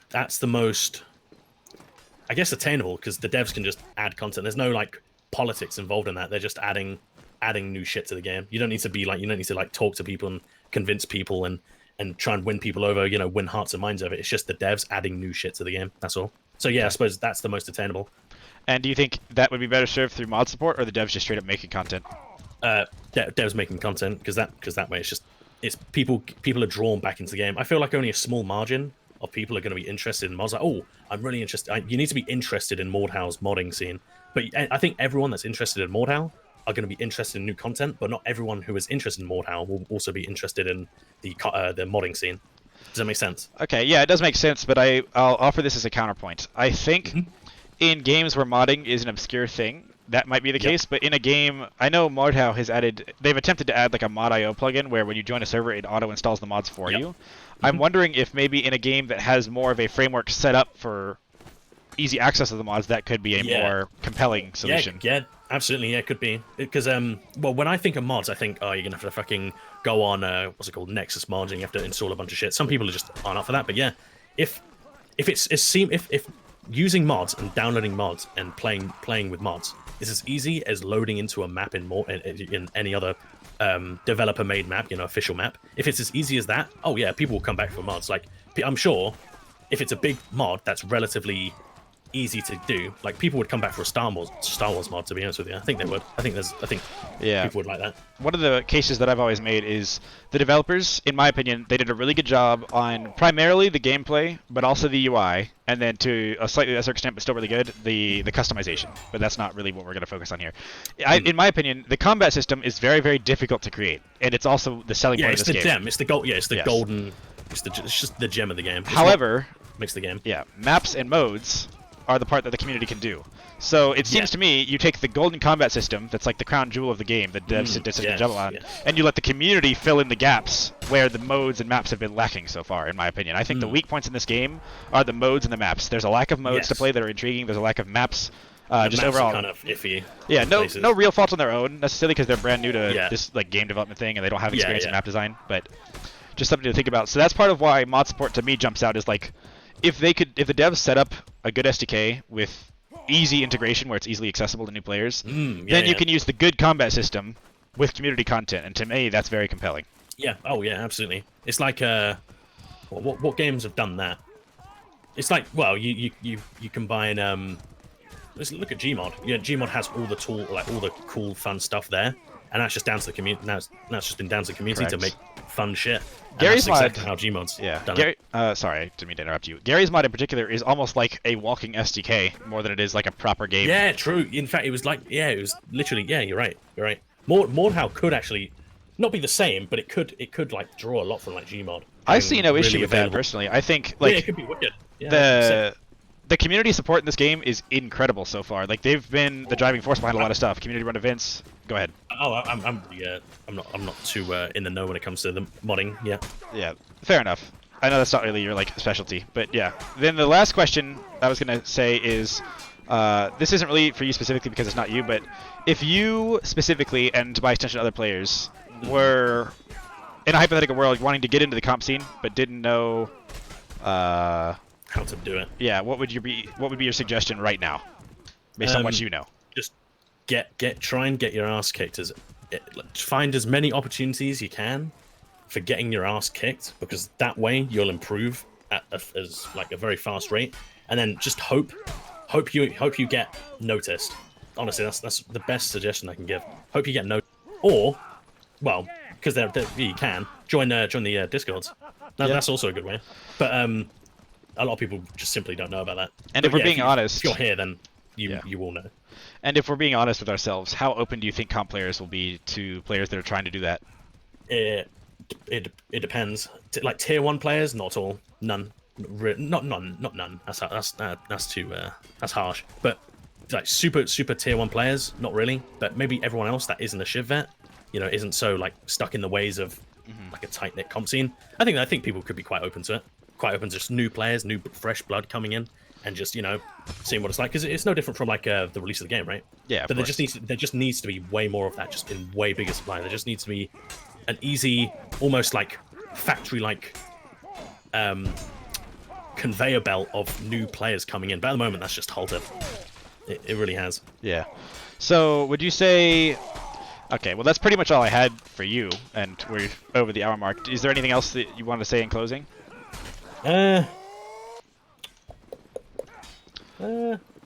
That's the most, I guess, attainable, because the devs can just add content. There's no like politics involved in that. They're just adding new shit to the game. You don't need to talk to people and convince people and try and win people over, win hearts and minds over it. It's just the devs adding new shit to the game. That's all. So yeah, I suppose that's the most attainable. And do you think that would be better served through mod support, or the devs just straight up making content? Devs making content, because that way it's people are drawn back into the game. I feel like only a small margin of people are going to be interested in mods. Like, I'm really interested. You need to be interested in Mordhau's modding scene. But I think everyone that's interested in Mordhau are going to be interested in new content, but not everyone who is interested in Mordhau will also be interested in the modding scene. Does that make sense? Okay, yeah, it does make sense, but I'll offer this as a counterpoint. I think in games where modding is an obscure thing, that might be the case, but in a game, I know Mordhau they've attempted to add like a mod.io plugin where when you join a server, it auto-installs the mods for you. I'm wondering if maybe in a game that has more of a framework set up for easy access to the mods, that could be a more compelling solution. Yeah, absolutely, yeah, it could be. Because, when I think of mods, I think, you're going to have to fucking go on, what's it called, Nexus mods, and you have to install a bunch of shit. Some people just aren't up for that, but yeah, if using mods and downloading mods and playing with mods is as easy as loading into a map in any other developer-made map, official map. If it's as easy as that, people will come back for mods. Like, I'm sure if it's a big mod that's relatively easy to do, like, people would come back for a Star Wars mod, to be honest with you. I think they would. I think people would like that. One of the cases that I've always made is the developers, in my opinion, they did a really good job on primarily the gameplay, but also the UI, and then to a slightly lesser extent, but still really good, the customization. But that's not really what we're going to focus on here. In my opinion, the combat system is very, very difficult to create, and it's also the selling point of this game. Yeah, it's the gem. It's the golden. It's just the gem of the game. However, makes the game. Yeah, maps and modes are the part that the community can do. So it seems to me you take the golden combat system, that's like the crown jewel of the game that devs did such a job on, and you let the community fill in the gaps where the modes and maps have been lacking so far, in my opinion. I think the weak points in this game are the modes and the maps. There's a lack of modes to play that are intriguing. There's a lack of maps. Just maps overall, are kind of iffy. Yeah, no real fault on their own necessarily, because they're brand new to this like game development thing and they don't have experience in map design. But just something to think about. So that's part of why mod support to me jumps out, is like if the devs set up a good SDK with easy integration where it's easily accessible to new players, then you can use the good combat system with community content, and to me that's very compelling. Yeah. Oh yeah, absolutely. It's like what games have done that? It's like, well, you combine let's look at Gmod. Yeah, Gmod has all the all the cool fun stuff there, and that's just down to the community. Now it's just been down to the community to make fun shit. Gary's mod, exactly how Gmod's done Gary, it. Sorry, didn't mean to interrupt you. Gary's mod in particular is almost like a walking SDK more than it is like a proper game. Yeah, true. In fact, it was literally, you're right. Mordhau could actually not be the same, but it could like draw a lot from like Gmod. I see no issue with that personally. I think like it could be wicked. Yeah, the community support in this game is incredible so far. Like they've been the driving force behind a lot of stuff. Community run events. Go ahead. Oh, I'm not too in the know when it comes to the modding. Yeah. Yeah, fair enough. I know that's not really your like specialty, but yeah. Then the last question I was gonna say is, this isn't really for you specifically because it's not you, but if you specifically, and by extension other players, were in a hypothetical world wanting to get into the comp scene but didn't know how to do it. Yeah, what would be your suggestion right now, based on what you know? Just try and get your ass kicked. Find as many opportunities you can for getting your ass kicked, because that way you'll improve at as like a very fast rate, and then just hope you get noticed. Honestly, that's the best suggestion I can give. Hope you get noticed, or well, because you can join the Discords. That's also a good way. But a lot of people just simply don't know about that. And but if we're being honest, if you're here, then you will know. And if we're being honest with ourselves, how open do you think comp players will be to players that are trying to do that? It depends. Like tier 1 players, not at all. None. Not none. That's too that's harsh. But like super tier 1 players, not really. But maybe everyone else that isn't a Shiv vet, isn't so like stuck in the ways of like a tight knit comp scene. I think people could be quite open to it. Quite open to just new players, new fresh blood coming in, and just seeing what it's like, because it's no different from like the release of the game, right? Yeah. But there just needs to be way more of that, just in way bigger supply. There just needs to be an easy, almost like factory like conveyor belt of new players coming in. But at the moment, that's just halted. It really has. Yeah. So would you say? Okay, well that's pretty much all I had for you, and we're over the hour mark. Is there anything else that you want to say in closing? Doesn't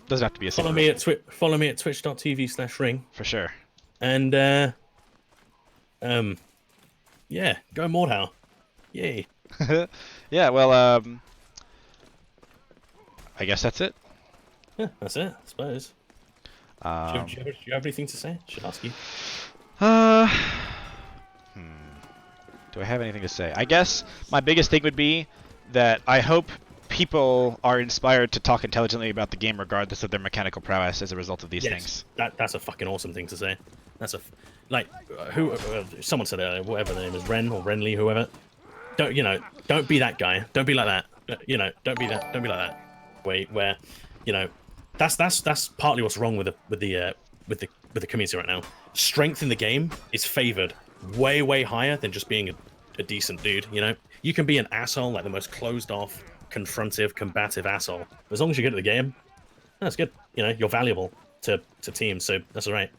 have to be a follow me at twitch.tv/ring for sure. And yeah, go Mordhau. Yay. Yeah, well I guess that's it. Yeah, that's it, I suppose. Do you have anything to say? Should ask you. Do I have anything to say? I guess my biggest thing would be that I hope people are inspired to talk intelligently about the game regardless of their mechanical prowess as a result of these things. That's a fucking awesome thing to say. That's someone said earlier, whatever the name is, Ren or Renly, whoever. Don't be that guy. Don't be like that. Don't be like that. Where that's partly what's wrong with the community right now. Strength in the game is favored way higher than just being a decent dude. You can be an asshole, like the most closed off, confrontive, combative asshole. But as long as you're good at the game, that's good. You're valuable to teams, so that's all right.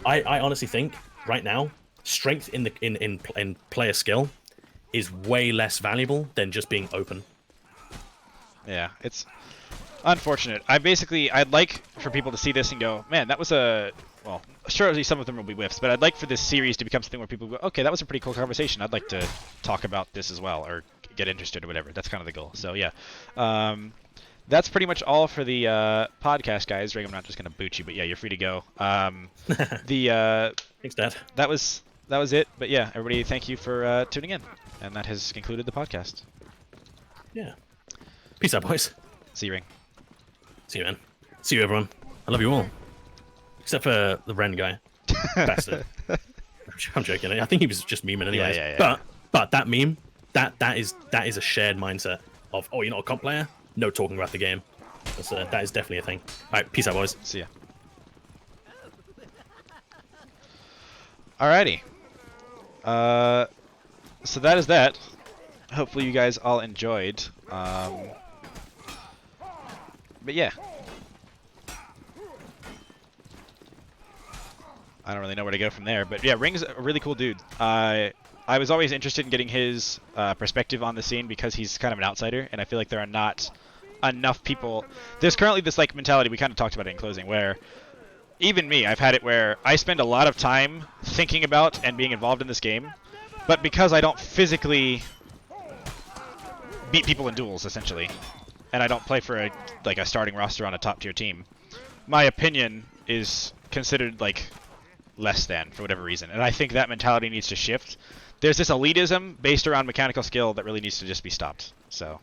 I honestly think right now, strength in player skill is way less valuable than just being open. Yeah, it's unfortunate. I'd like for people to see this and go, man, that was well, surely some of them will be whiffs, but I'd like for this series to become something where people go, okay, that was a pretty cool conversation. I'd like to talk about this as well, or get interested or whatever. That's kind of the goal. So yeah, that's pretty much all for the podcast, guys. Ring, I'm not just gonna boot you, but yeah, you're free to go. Thanks, Dad. That was it. But yeah, everybody, thank you for tuning in, and that has concluded the podcast. Yeah. Peace out, boys. See you, Ring. See you, man. See you, everyone. I love you all. Except for the Ren guy. Bastard. I'm joking. I think he was just memeing anyways. Yeah. But that meme, that is a shared mindset of, oh, you're not a comp player? No talking about the game. That is definitely a thing. Alright, peace out, boys. See ya. Alrighty. So that is that. Hopefully you guys all enjoyed. But yeah. I don't really know where to go from there, but yeah, Ring's a really cool dude. I was always interested in getting his perspective on the scene because he's kind of an outsider, and I feel like there are not enough people. There's currently this like mentality, we kind of talked about it in closing, where even me, I've had it where I spend a lot of time thinking about and being involved in this game, but because I don't physically beat people in duels, essentially, and I don't play for a starting roster on a top tier team, my opinion is considered like less than for whatever reason, and I think that mentality needs to shift. There's this elitism based around mechanical skill that really needs to just be stopped. So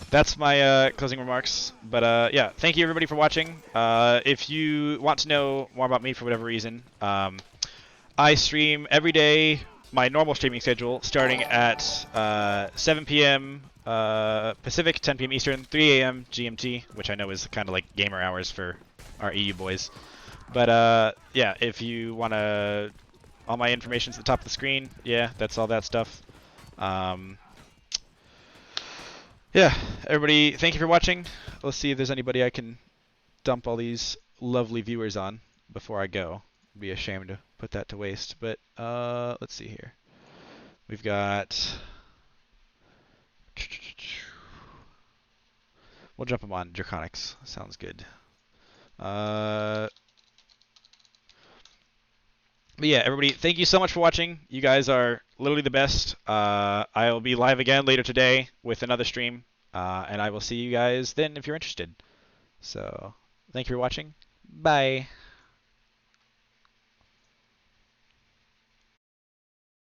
that's my closing remarks. But yeah, thank you everybody for watching. If you want to know more about me for whatever reason, I stream every day, my normal streaming schedule, starting at 7 p.m. Pacific, 10 p.m. Eastern, 3 a.m. GMT, which I know is kind of like gamer hours for our EU boys. But yeah, if you want to, all my information's at the top of the screen. Yeah, that's all that stuff. Yeah, everybody, thank you for watching. Let's see if there's anybody I can dump all these lovely viewers on before I go. I'd be ashamed to put that to waste, but let's see here. We've got. We'll jump them on Draconics. Sounds good. But yeah, everybody, thank you so much for watching. You guys are literally the best. I'll be live again later today with another stream, and I will see you guys then if you're interested. So, thank you for watching. Bye.